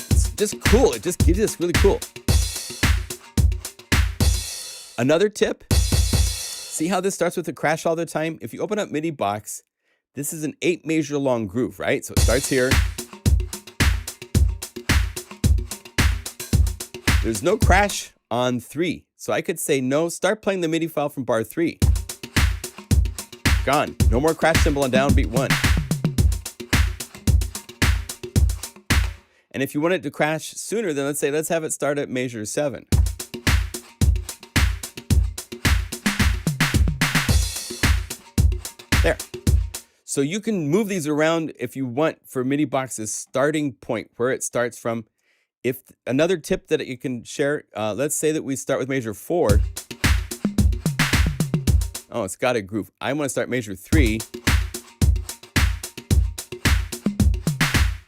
It's just cool. It just gives us really cool. Another tip, see how this starts with a crash all the time? If you open up MIDI box, this is an 8 measure long groove, right? So it starts here. There's no crash on 3. So I could say, no, start playing the MIDI file from bar 3. Gone. No more crash cymbal on downbeat 1. And if you want it to crash sooner, then let's say, let's have it start at measure 7. There. So you can move these around if you want for MIDI box's starting point, where it starts from. If another tip that you can share, let's say that we start with measure 4. Oh, it's got a groove. I want to start measure 3.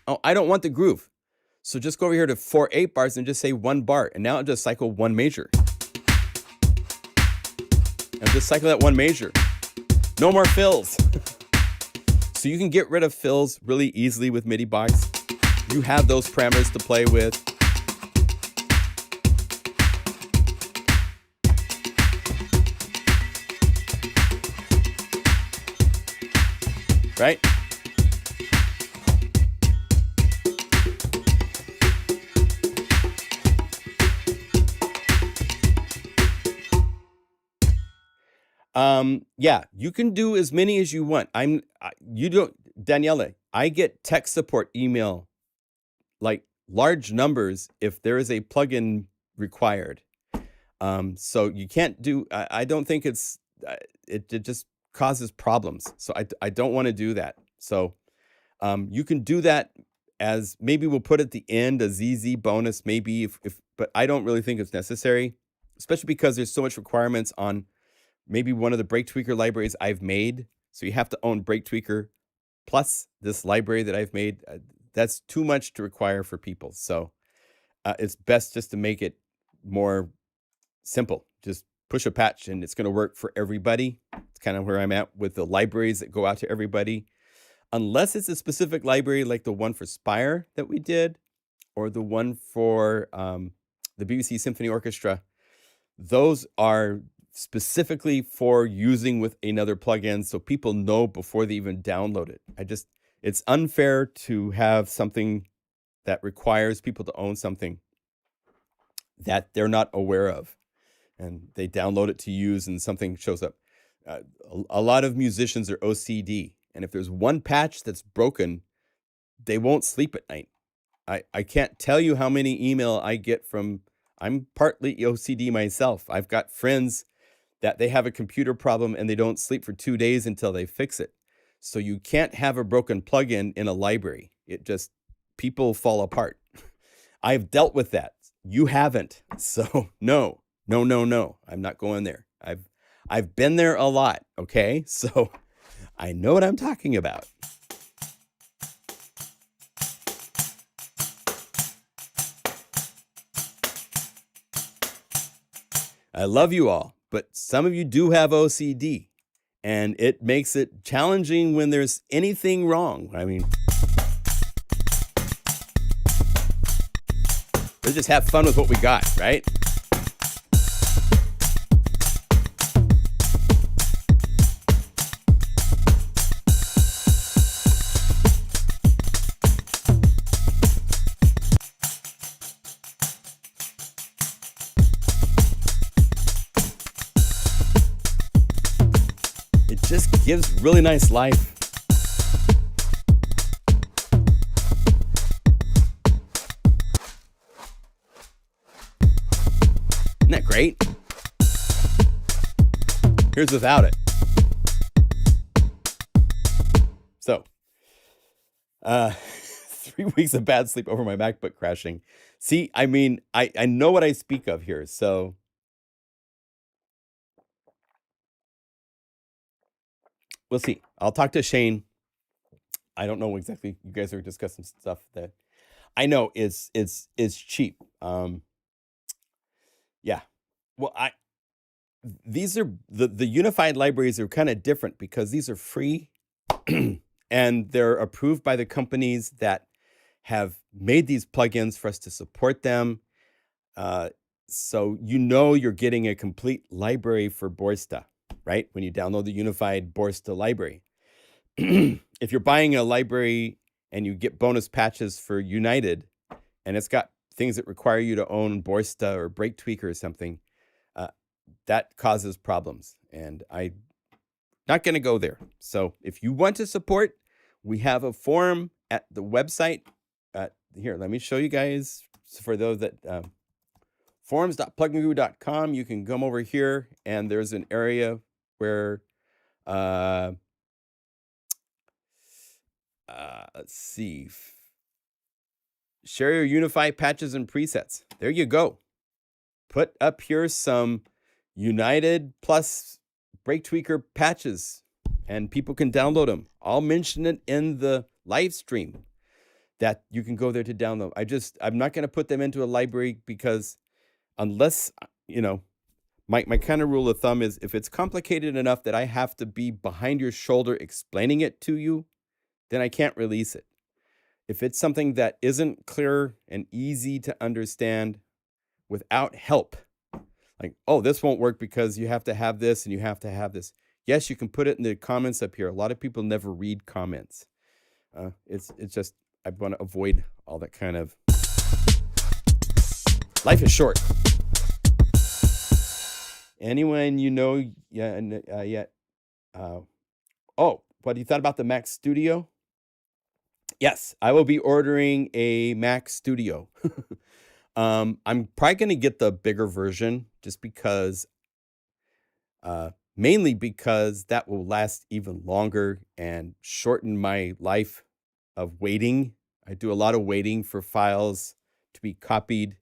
Oh, I don't want the groove. So just go over here to 4 8 bars and just say 1 bar. And now I'll just cycle 1 measure. And just cycle that 1 measure. No more fills. So you can get rid of fills really easily with MIDI box. You have those parameters to play with. Right? Yeah, you can do as many as you want. Daniela, I get tech support email like large numbers if there is a plugin required. So you can't do, I don't think it's, it just causes problems. So I don't want to do that. So you can do that as, maybe we'll put at the end a ZZ bonus, maybe but I don't really think it's necessary, especially because there's so much requirements on maybe one of the Break Tweaker libraries I've made. So you have to own Break Tweaker plus this library that I've made. That's too much to require for people. So it's best just to make it more simple. Just push a patch and it's going to work for everybody. It's kind of where I'm at with the libraries that go out to everybody. Unless it's a specific library like the one for Spire that we did, or the one for the BBC Symphony Orchestra. Those are specifically for using with another plugin, so people know before they even download it. It's unfair to have something that requires people to own something that they're not aware of. and they download it to use and something shows up. A lot of musicians are OCD, and if there's one patch that's broken, they won't sleep at night. I can't tell you how many email I get from, I'm partly OCD myself. I've got friends that they have a computer problem and they don't sleep for 2 days until they fix it. So you can't have a broken plugin in a library. It just, people fall apart. I've dealt with that. You haven't. So no. I'm not going there. I've been there a lot, okay? So I know what I'm talking about. I love you all, but some of you do have OCD, and it makes it challenging when there's anything wrong. I mean, let's just have fun with what we got, right? Just gives really nice life. Isn't that great? Here's without it. So, 3 weeks of bad sleep over my MacBook crashing. See, I mean, I know what I speak of here, so we'll see. I'll talk to Shane. I don't know exactly. You guys are discussing stuff that I know is cheap. Yeah. Well, these are the unified libraries are kind of different because these are free and they're approved by the companies that have made these plugins for us to support them. So you're getting a complete library for Borsta, right? When you download the unified Borsta library. If you're buying a library and you get bonus patches for United, and it's got things that require you to own Borsta or Breaktweaker or something, that causes problems. And I'm not going to go there. So if you want to support, we have a forum at the website. Here, let me show you guys. For those that forums.pluginguru.com, you can come over here, and there's an area where let's see. Share your Unify patches and presets. There you go. Put up here some United plus Breaktweaker patches, and people can download them. I'll mention it in the live stream that you can go there to download. I'm not going to put them into a library because unless, my kind of rule of thumb is if it's complicated enough that I have to be behind your shoulder explaining it to you, then I can't release it. If it's something that isn't clear and easy to understand without help, like, oh, this won't work because you have to have this and you have to have this. Yes, you can put it in the comments up here. A lot of people never read comments. It's just, I want to avoid all that kind of. Life is short. Anyone what you thought about the Mac Studio? Yes, I will be ordering a Mac Studio. I'm probably going to get the bigger version just because, mainly because that will last even longer and shorten my life of waiting. I do a lot of waiting for files to be copied,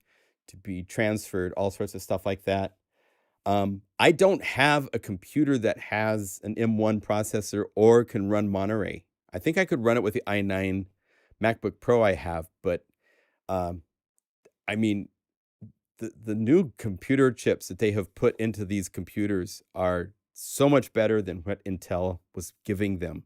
to be transferred, all sorts of stuff like that. I don't have a computer that has an M1 processor or can run Monterey. I think I could run it with the i9 MacBook Pro I have, but I mean, the new computer chips that they have put into these computers are so much better than what Intel was giving them.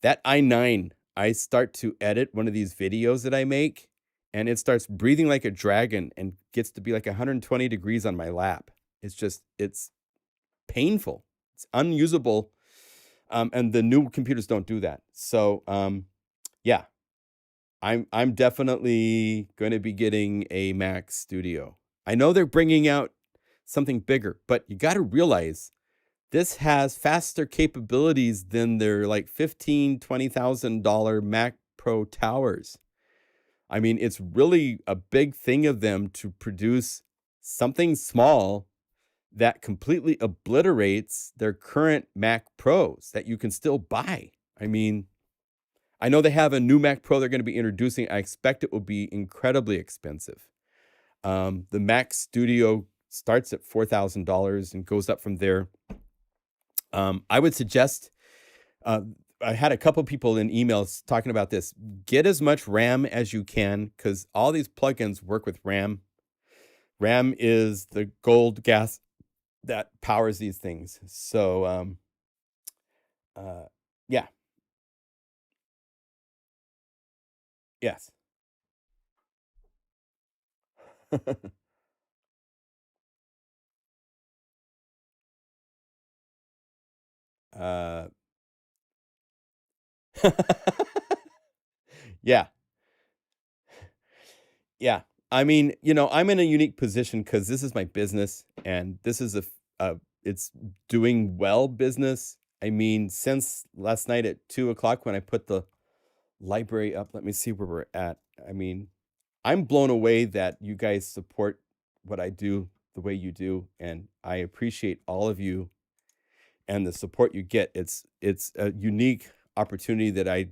That i9, I start to edit one of these videos that I make, and it starts breathing like a dragon and gets to be like 120 degrees on my lap. It's painful. It's unusable. And the new computers don't do that. So, yeah, I'm definitely going to be getting a Mac Studio. I know they're bringing out something bigger. But you got to realize this has faster capabilities than their like $15,000, $20,000 Mac Pro towers. I mean, it's really a big thing of them to produce something small that completely obliterates their current Mac Pros that you can still buy. I mean, I know they have a new Mac Pro they're going to be introducing. I expect it will be incredibly expensive. The Mac Studio starts at $4,000 and goes up from there. I would suggest, I had a couple people in emails talking about this. Get as much RAM as you can because all these plugins work with RAM. RAM is the gold gas that powers these things. So, yeah. Yes. Yeah. Yeah. I mean, I'm in a unique position because this is my business and this is it's doing well business. I mean, since last night at 2:00 when I put the library up, let me see where we're at. I mean, I'm blown away that you guys support what I do the way you do. And I appreciate all of you and the support you get. It's a unique opportunity that I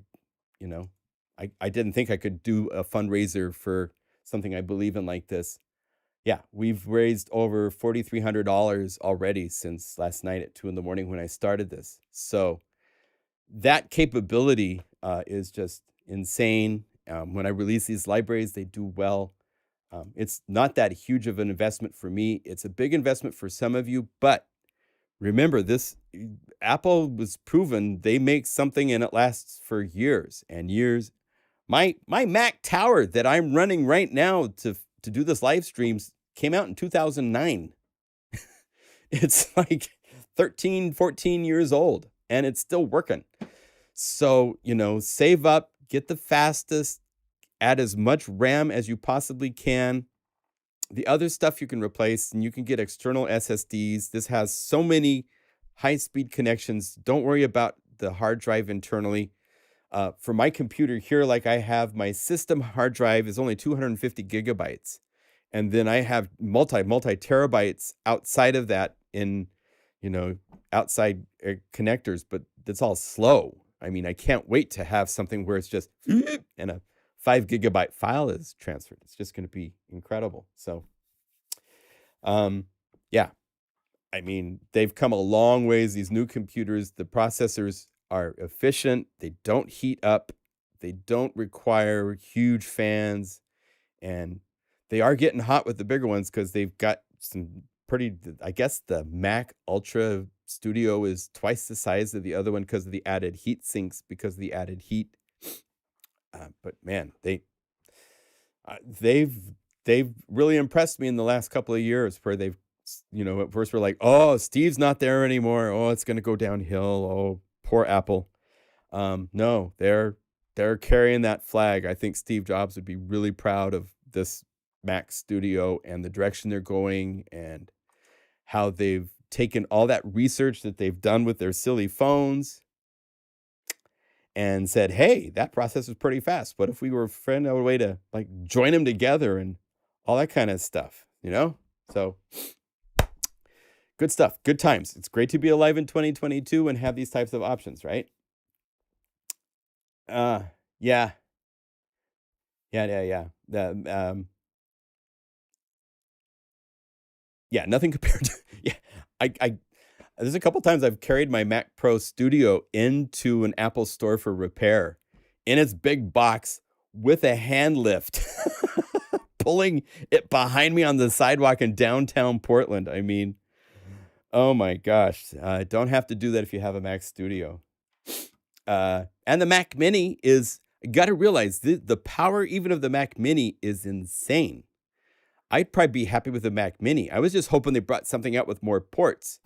didn't think I could do a fundraiser for something I believe in like this. Yeah, we've raised over $4,300 already since last night at 2 a.m. when I started this. So that capability is just insane. When I release these libraries, they do well. It's not that huge of an investment for me. It's a big investment for some of you, but remember this, Apple was proven they make something and it lasts for years and years. My Mac Tower that I'm running right now to do this live streams came out in 2009. It's like 13, 14 years old and it's still working. So, save up, get the fastest, add as much RAM as you possibly can. The other stuff you can replace, and you can get external SSDs. This has so many high-speed connections. Don't worry about the hard drive internally. For my computer here, like I have my system hard drive is only 250 gigabytes. And then I have multi terabytes outside of that in, outside connectors, but that's all slow. I mean, I can't wait to have something where it's just and a 5 gigabyte file is transferred. It's just going to be incredible. So, yeah, I mean, they've come a long ways. These new computers, the processors are efficient. They don't heat up. They don't require huge fans. And they are getting hot with the bigger ones because they've got some pretty, I guess the Mac Ultra Studio is twice the size of the other one because of the added heat sinks, because of the added heat. But man, they've really impressed me in the last couple of years where they've, at first we're like, oh, Steve's not there anymore. Oh, it's going to go downhill. Oh, poor Apple. No, they're carrying that flag. I think Steve Jobs would be really proud of this Mac Studio and the direction they're going and how they've taken all that research that they've done with their silly phones and said, hey, that process is pretty fast. What if we were finding out a way to like join them together and all that kind of stuff, So good stuff, good times. It's great to be alive in 2022 and have these types of options, right? Yeah. Yeah, nothing compared to, yeah, there's a couple times I've carried my Mac Pro Studio into an Apple store for repair in its big box with a hand lift, pulling it behind me on the sidewalk in downtown Portland. I mean, oh my gosh, don't have to do that if you have a Mac Studio. And the Mac Mini is, you got to realize the power even of the Mac Mini is insane. I'd probably be happy with the Mac Mini. I was just hoping they brought something out with more ports.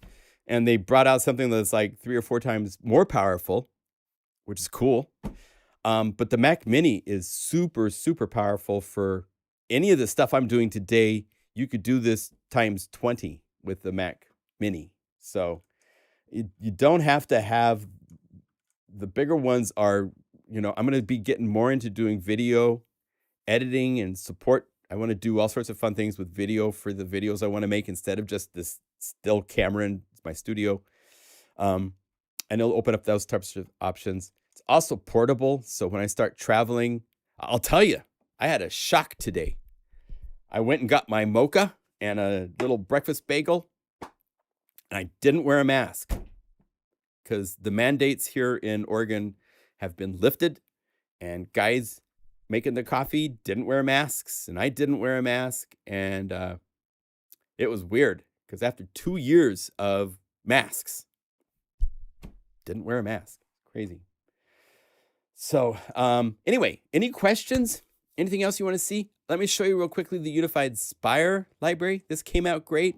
And they brought out something that's like 3 or 4 times more powerful, which is cool. But the Mac Mini is super, super powerful for any of the stuff I'm doing today. You could do this times 20. with the Mac Mini. So you don't have to have the bigger ones. Are, I'm going to be getting more into doing video editing and support. I want to do all sorts of fun things with video for the videos I want to make instead of just this still camera in my studio. And it'll open up those types of options. It's also portable. So when I start traveling, I'll tell you, I had a shock today. I went and got my mocha and a little breakfast bagel, and I didn't wear a mask because the mandates here in Oregon have been lifted, and guys making the coffee didn't wear masks, and I didn't wear a mask, and it was weird because after 2 years of masks, didn't wear a mask. Crazy. So anyway, any questions? Anything else you want to see? Let me show you real quickly the Unified Spire library. This came out great.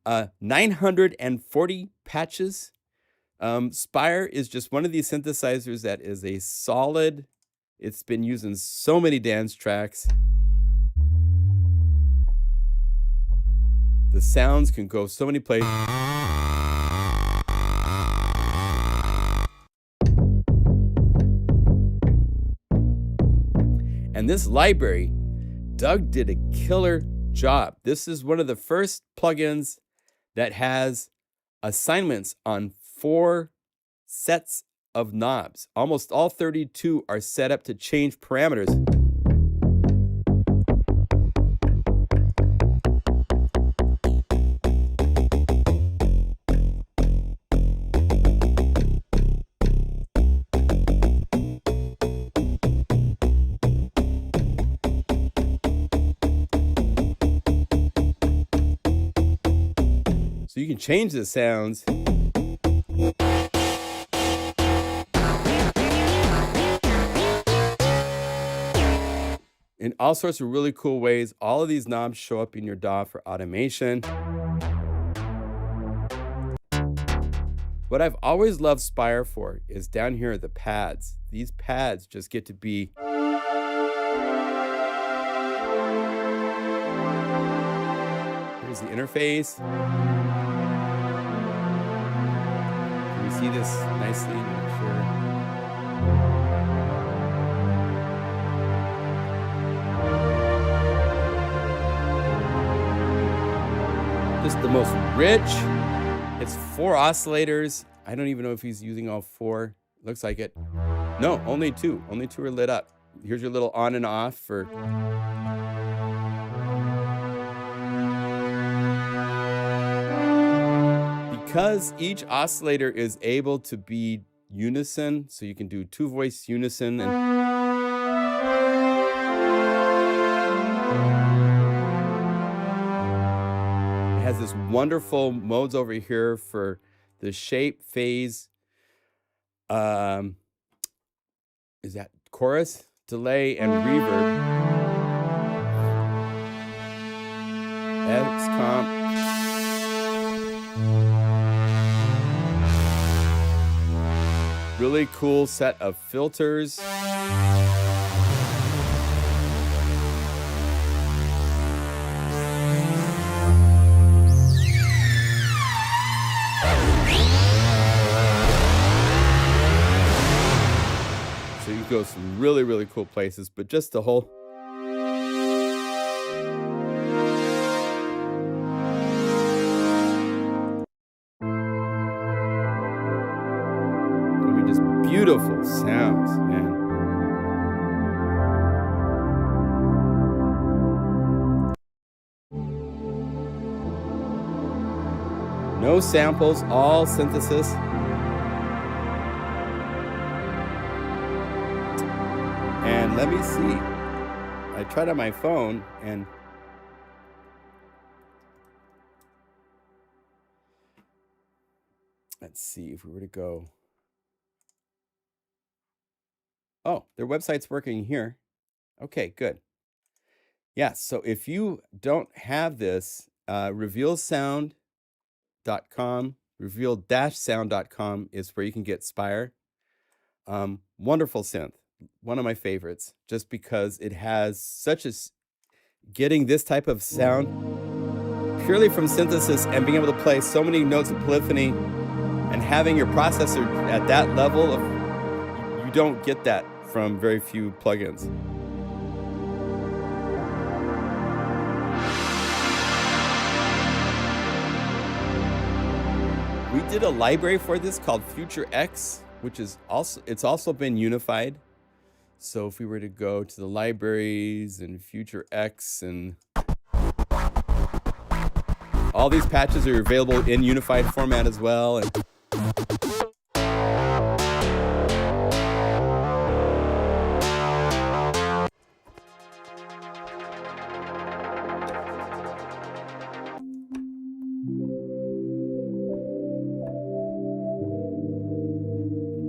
940 patches. Spire is just one of these synthesizers that is a solid. It's been used in so many dance tracks. The sounds can go so many places. And this library, Doug did a killer job. This is one of the first plugins that has assignments on 4 sets of knobs. Almost all 32 are set up to change parameters. So you can change the sounds. In all sorts of really cool ways. All of these knobs show up in your DAW for automation. What I've always loved Spire for is down here the pads. These pads just get to be here's the interface. Can you see this nicely? Make sure. Just the most rich. It's 4 oscillators. I don't even know if he's using all 4. Looks like it. No, only 2. Only 2 are lit up. Here's your little on and off for. Because each oscillator is able to be unison, so you can do 2-voice unison and. Has this wonderful modes over here for the shape, phase, is that chorus, delay, and reverb. X comp. Really cool set of filters. So you go some really, really cool places, but just the whole. I mean, just beautiful sounds, man. No samples, all synthesis. And let me see. I tried on my phone and let's see if we were to go. Oh, their website's working here. Okay, good. Yeah, so if you don't have this, revealsound.com, reveal-sound.com is where you can get Spire. Wonderful synth. One of my favorites, just because it has such a getting this type of sound. purely from synthesis and being able to play so many notes of polyphony and having your processor at that level of, you don't get that from very few plugins. We did a library for this called Future X, which is also been unified. So if we were to go to the libraries and Future X, and all these patches are available in unified format as well. And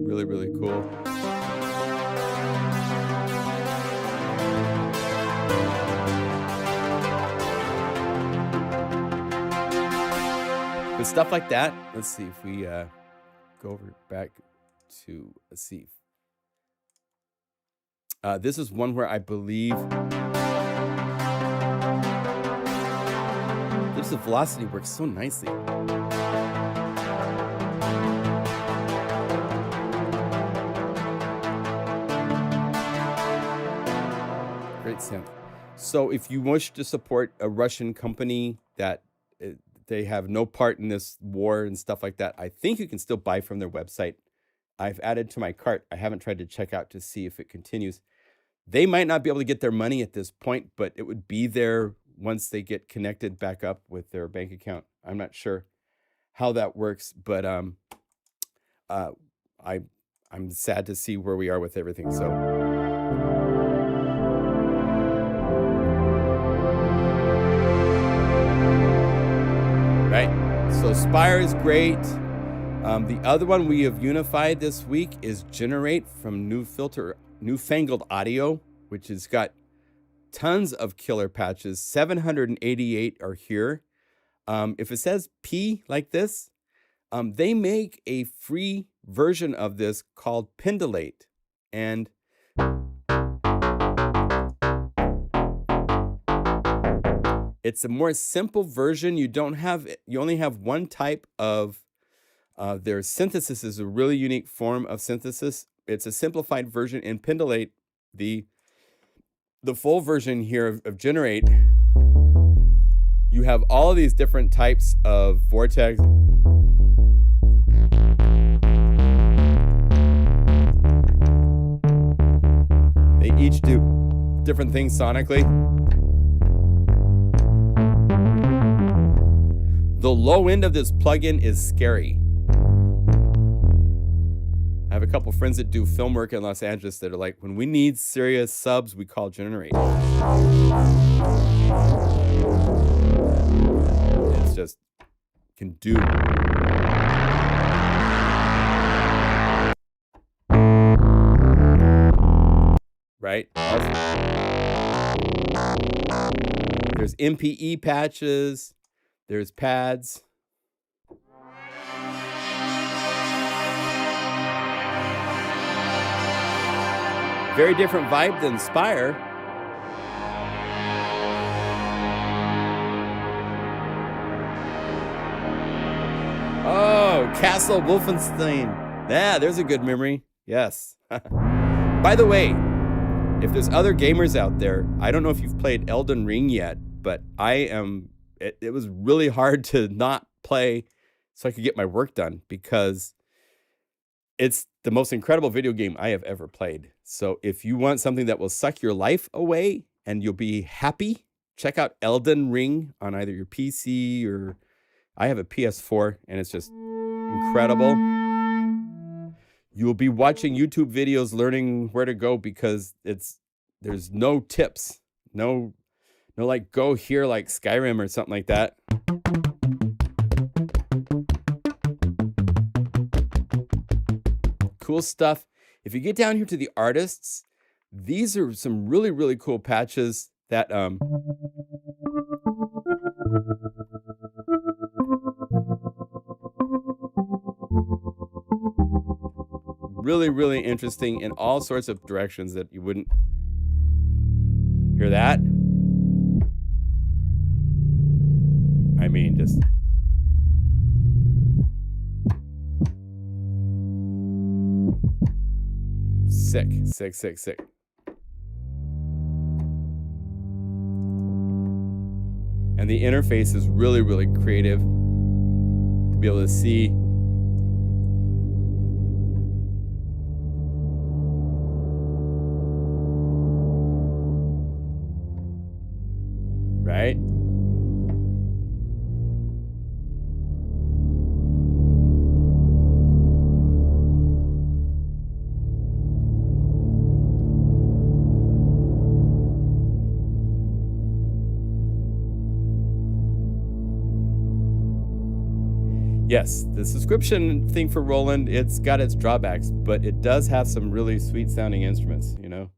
really, really cool. But stuff like that. Let's see if we go over back to, let's see. This is one where I believe this velocity works so nicely. Great synth. So if you wish to support a Russian company that they have no part in this war and stuff like that, I think you can still buy from their website. I've added to my cart. I haven't tried to check out to see if it continues. They might not be able to get their money at this point, but it would be there once they get connected back up with their bank account. I'm not sure how that works, but I'm sad to see where we are with everything. So right. So Spire is great. The other one we have unified this week is Generate from Newfangled Audio, which has got tons of killer patches. 788 are here. If it says P like this, they make a free version of this called Pendulate. And it's a more simple version. You only have one type of their synthesis is a really unique form of synthesis. It's a simplified version. In Pendulate, the full version here of Generate, you have all of these different types of vortex. They each do different things sonically. The low end of this plugin is scary. I have a couple friends that do film work in Los Angeles that are like, when we need serious subs, we call Generate. It's just can do. Right? There's MPE patches. There's pads. Very different vibe than Spire. Oh, Castle Wolfenstein. Yeah, there's a good memory. Yes. By the way, if there's other gamers out there, I don't know if you've played Elden Ring yet, but it was really hard to not play so I could get my work done, because it's the most incredible video game I have ever played. So if you want something that will suck your life away and you'll be happy, check out Elden Ring on either your PC or I have a PS4, and it's just incredible. You will be watching YouTube videos learning where to go, because there's no tips. No like go here like Skyrim or something like that. Cool stuff. If you get down here to the artists, these are some really, really cool patches that really, really interesting in all sorts of directions that you wouldn't hear that. I Sick, sick, sick, sick. And the interface is really, really creative to be able to see. Right? Yes, the subscription thing for Roland, it's got its drawbacks, but it does have some really sweet sounding instruments, you know?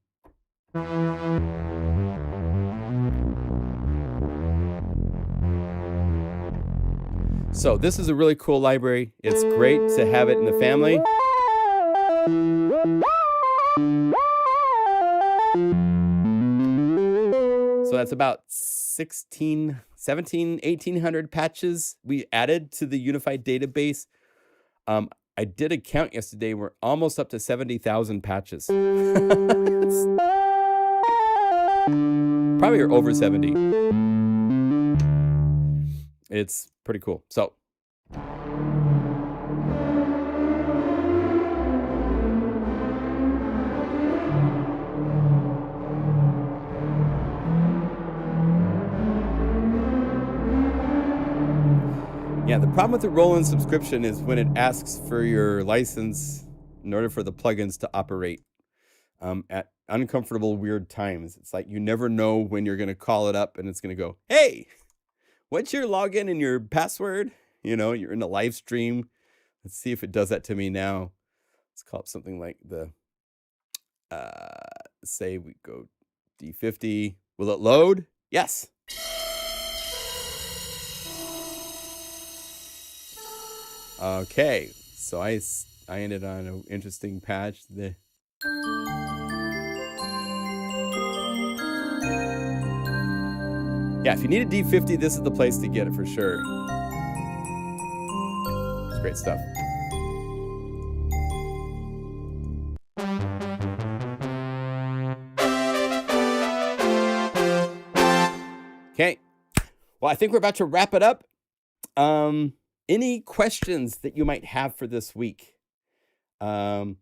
So this is a really cool library. It's great to have it in the family. So that's about 1,700 patches we added to the Unified database. I did a count yesterday. We're almost up to 70,000 patches. Probably over 70. It's pretty cool. So yeah, the problem with the Roland subscription is when it asks for your license in order for the plugins to operate at uncomfortable, weird times. It's like you never know when you're going to call it up and it's going to go, hey, what's your login and your password? You know, you're in a live stream. Let's see if it does that to me now. Let's call it something like the, say we go D50. Will it load? Yes. Okay, so I ended on an interesting patch. Yeah, if you need a D50, this is the place to get it for sure. It's great stuff. Okay, well, I think we're about to wrap it up. Any questions that you might have for this week? Yeah,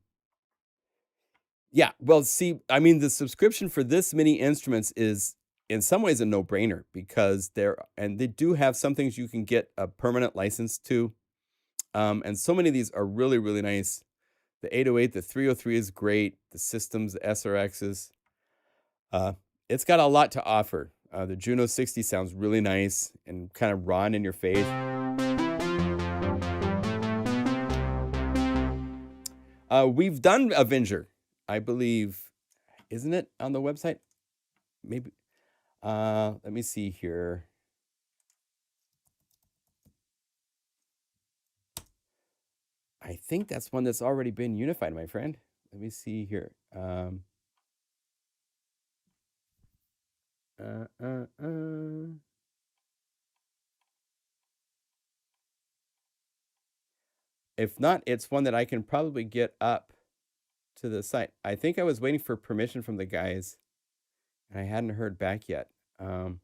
well, see, I mean, the subscription for this many instruments is in some ways a no-brainer because they do have some things you can get a permanent license to. And so many of these are really, really nice. The 808, the 303 is great. The systems, the SRXs. It's got a lot to offer. The Juno 60 sounds really nice and kind of raw and in your face. We've done Avenger, I believe. Isn't it on the website? Maybe. Let me see here. I think that's one that's already been unified, my friend. Let me see here. If not, it's one that I can probably get up to the site. I think I was waiting for permission from the guys, and I hadn't heard back yet. Either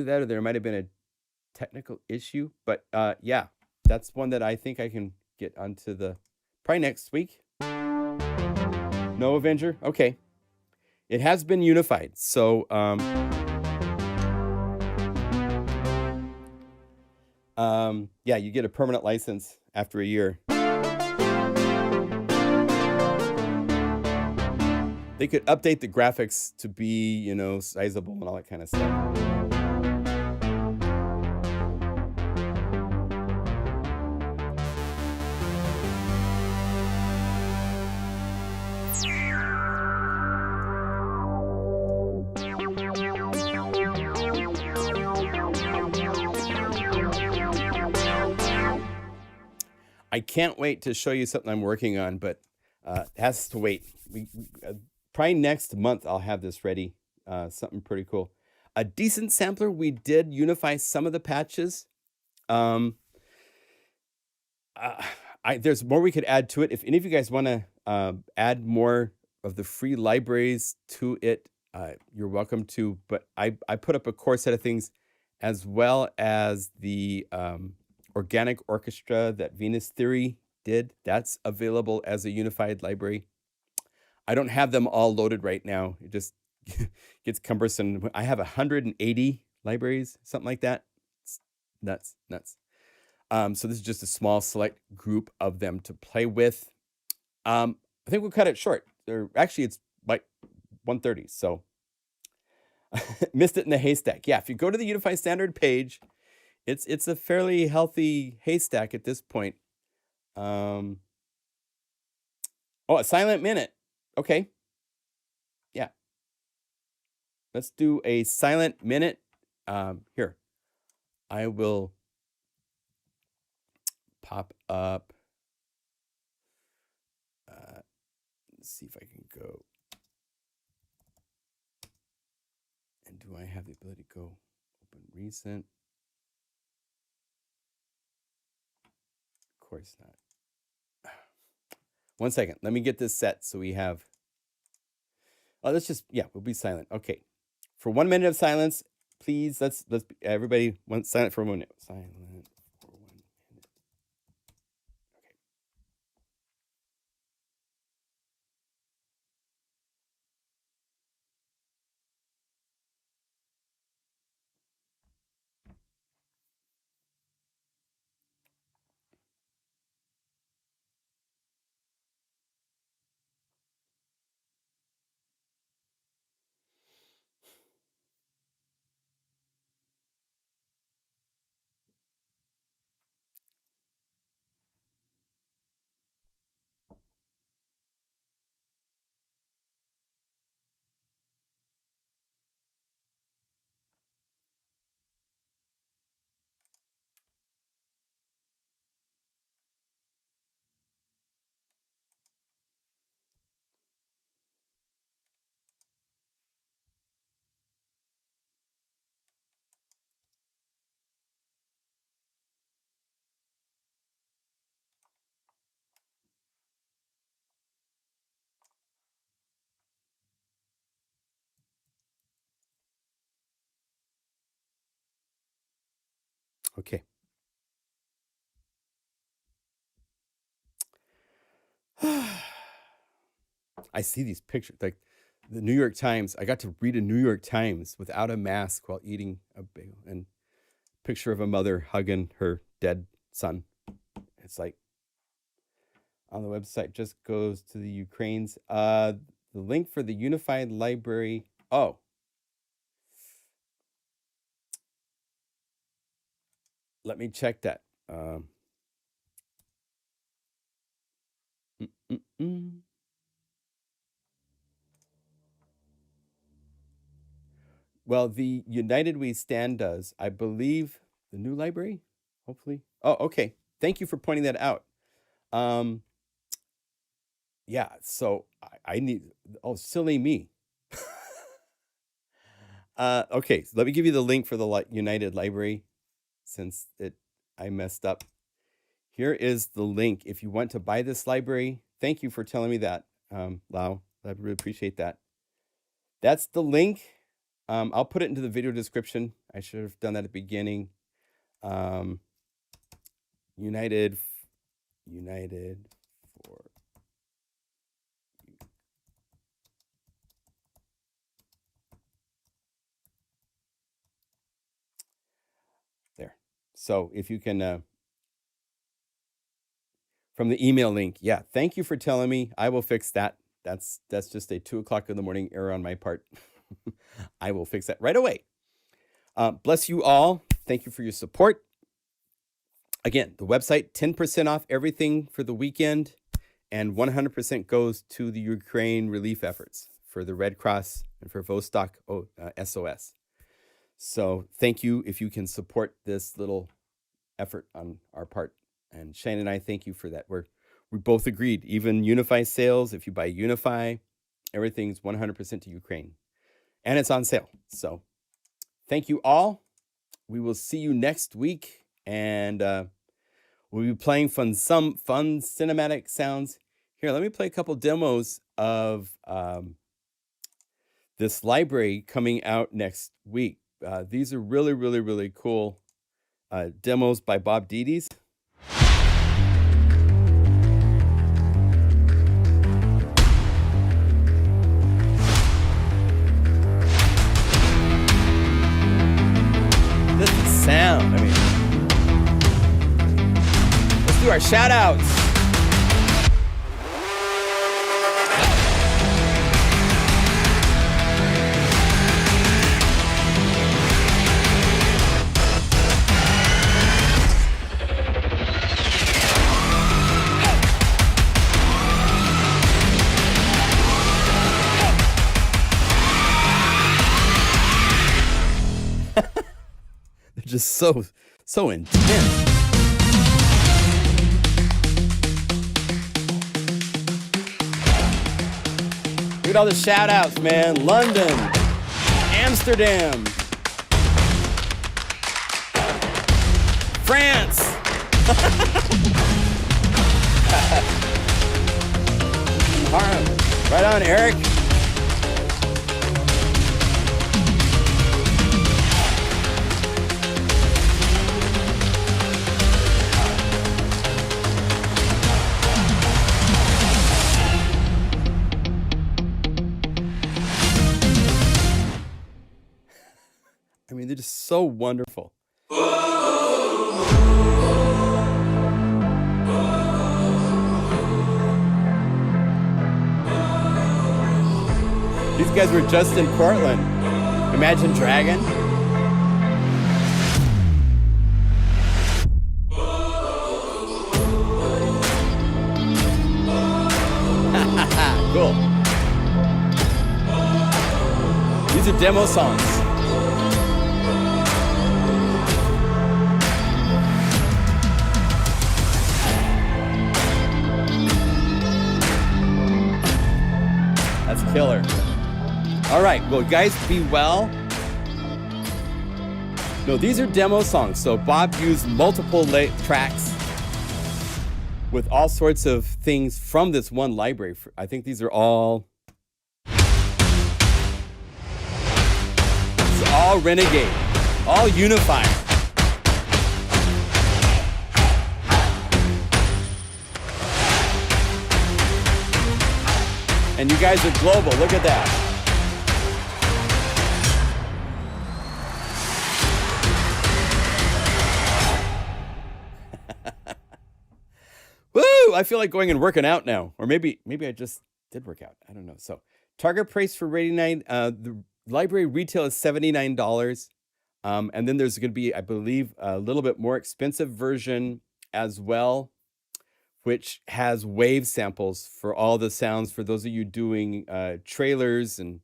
that or there might have been a technical issue, but yeah, that's one that I think I can get onto the probably next week. No Avenger? Okay. It has been unified, so yeah, you get a permanent license after a year. They could update the graphics to be, you know, sizable and all that kind of stuff. I can't wait to show you something I'm working on, but it has to wait. Probably next month I'll have this ready. Something pretty cool. A decent sampler. We did unify some of the patches. I there's more we could add to it. If any of you guys want to add more of the free libraries to it, you're welcome to. But I put up a core set of things, as well as the organic orchestra that Venus Theory did. That's available as a unified library. I don't have them all loaded right now. It just gets cumbersome. I have 180 libraries, something like that. It's nuts. So this is just a small select group of them to play with. I think we'll cut it short. Actually, it's like 1:30, so missed it in the haystack. Yeah, if you go to the Unify standard page, it's a fairly healthy haystack at this point. Oh, a silent minute. Okay. Yeah. Let's do a silent minute. Here. I will pop up. Let's see if I can go. And do I have the ability to go open recent? Of course not. 1 second. Let me get this set so we have. Oh, let's just, yeah, we'll be silent. Okay. For 1 minute of silence, please, let's everybody silent for a minute. Silent for 1 minute. Okay. I see these pictures, like the New York Times. I got to read a New York Times without a mask while eating a bagel, and picture of a mother hugging her dead son. It's like on the website just goes to the Ukraine's. The link for the Unified Library. Oh. Let me check that. Well, the United We Stand does, I believe, the new library, hopefully. Oh, okay. Thank you for pointing that out. Yeah, so I need, oh, silly me. Okay, so let me give you the link for the United Library, since I messed up. Here is the link. If you want to buy this library, thank you for telling me that, Lau. I really appreciate that. That's the link. I'll put it into the video description. I should have done that at the beginning. United for there. So if you can, from the email link, yeah. Thank you for telling me. I will fix that. That's just a 2 o'clock in the morning error on my part. I will fix that right away. Bless you all. Thank you for your support. Again, the website, 10% off everything for the weekend, and 100% goes to the Ukraine relief efforts for the Red Cross and for Vostok SOS. So thank you if you can support this little effort on our part. And Shane and I thank you for that. We both agreed. Even Unify sales, if you buy Unify, everything's 100% to Ukraine. And it's on sale. So thank you all. We will see you next week. And we'll We'll be playing some fun cinematic sounds. Here, let me play a couple demos of this library coming out next week. These are really, really, really cool demos by Bob Dedes. This is sound. I mean, let's do our shout outs. Just so intense. Look at all the shout outs, man. London, Amsterdam, France. Right on, Eric. I mean, they're just so wonderful. These guys were just in Portland. Imagine Dragon. Cool. These are demo songs. That's killer. All right, well, guys, be well. No, these are demo songs. So Bob used multiple tracks with all sorts of things from this one library. I think these are all... It's all Renegade, all Unify. And you guys are global. Look at that. Woo! I feel like going and working out now. Or maybe I just did work out. I don't know. So target price for Rating Night, the library retail is $79. And then there's going to be, I believe, a little bit more expensive version as well, which has wave samples for all the sounds for those of you doing trailers and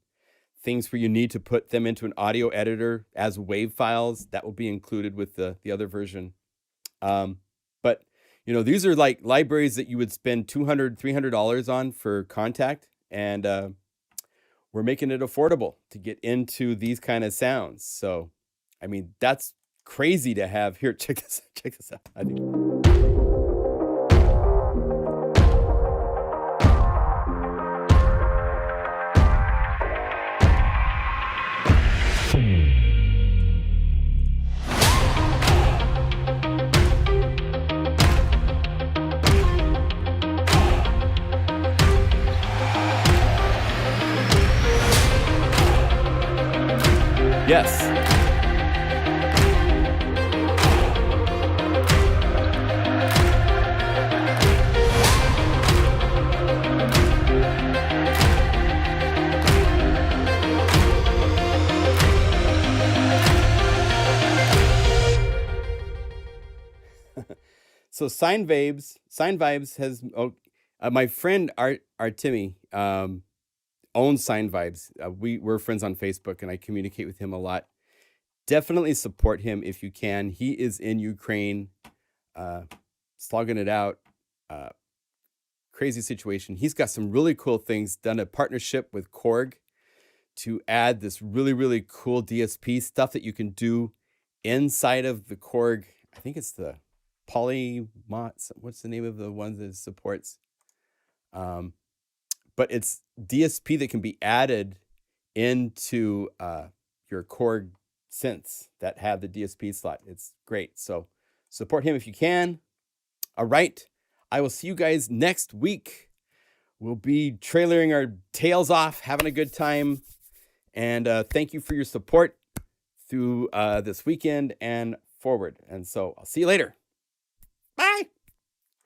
things where you need to put them into an audio editor as wave files. That will be included with the other version. But, you know, these are like libraries that you would spend $200, $300 on for Contact. And we're making it affordable to get into these kind of sounds. So, I mean, that's crazy to have. Here, check this out. I think... Yes. So Sine Vibes has my friend Artemi owns Sine Vibes. We're friends on Facebook, and I communicate with him a lot. Definitely support him if you can. He is in Ukraine, slogging it out. Crazy situation. He's got some really cool things. Done a partnership with Korg to add this really, really cool DSP stuff that you can do inside of the Korg. I think it's the Polymot. What's the name of the ones that it supports? But it's DSP that can be added into your core synths that have the DSP slot. It's great. So support him if you can. All right. I will see you guys next week. We'll be trailering our tails off, having a good time. And thank you for your support through this weekend and forward. And so I'll see you later.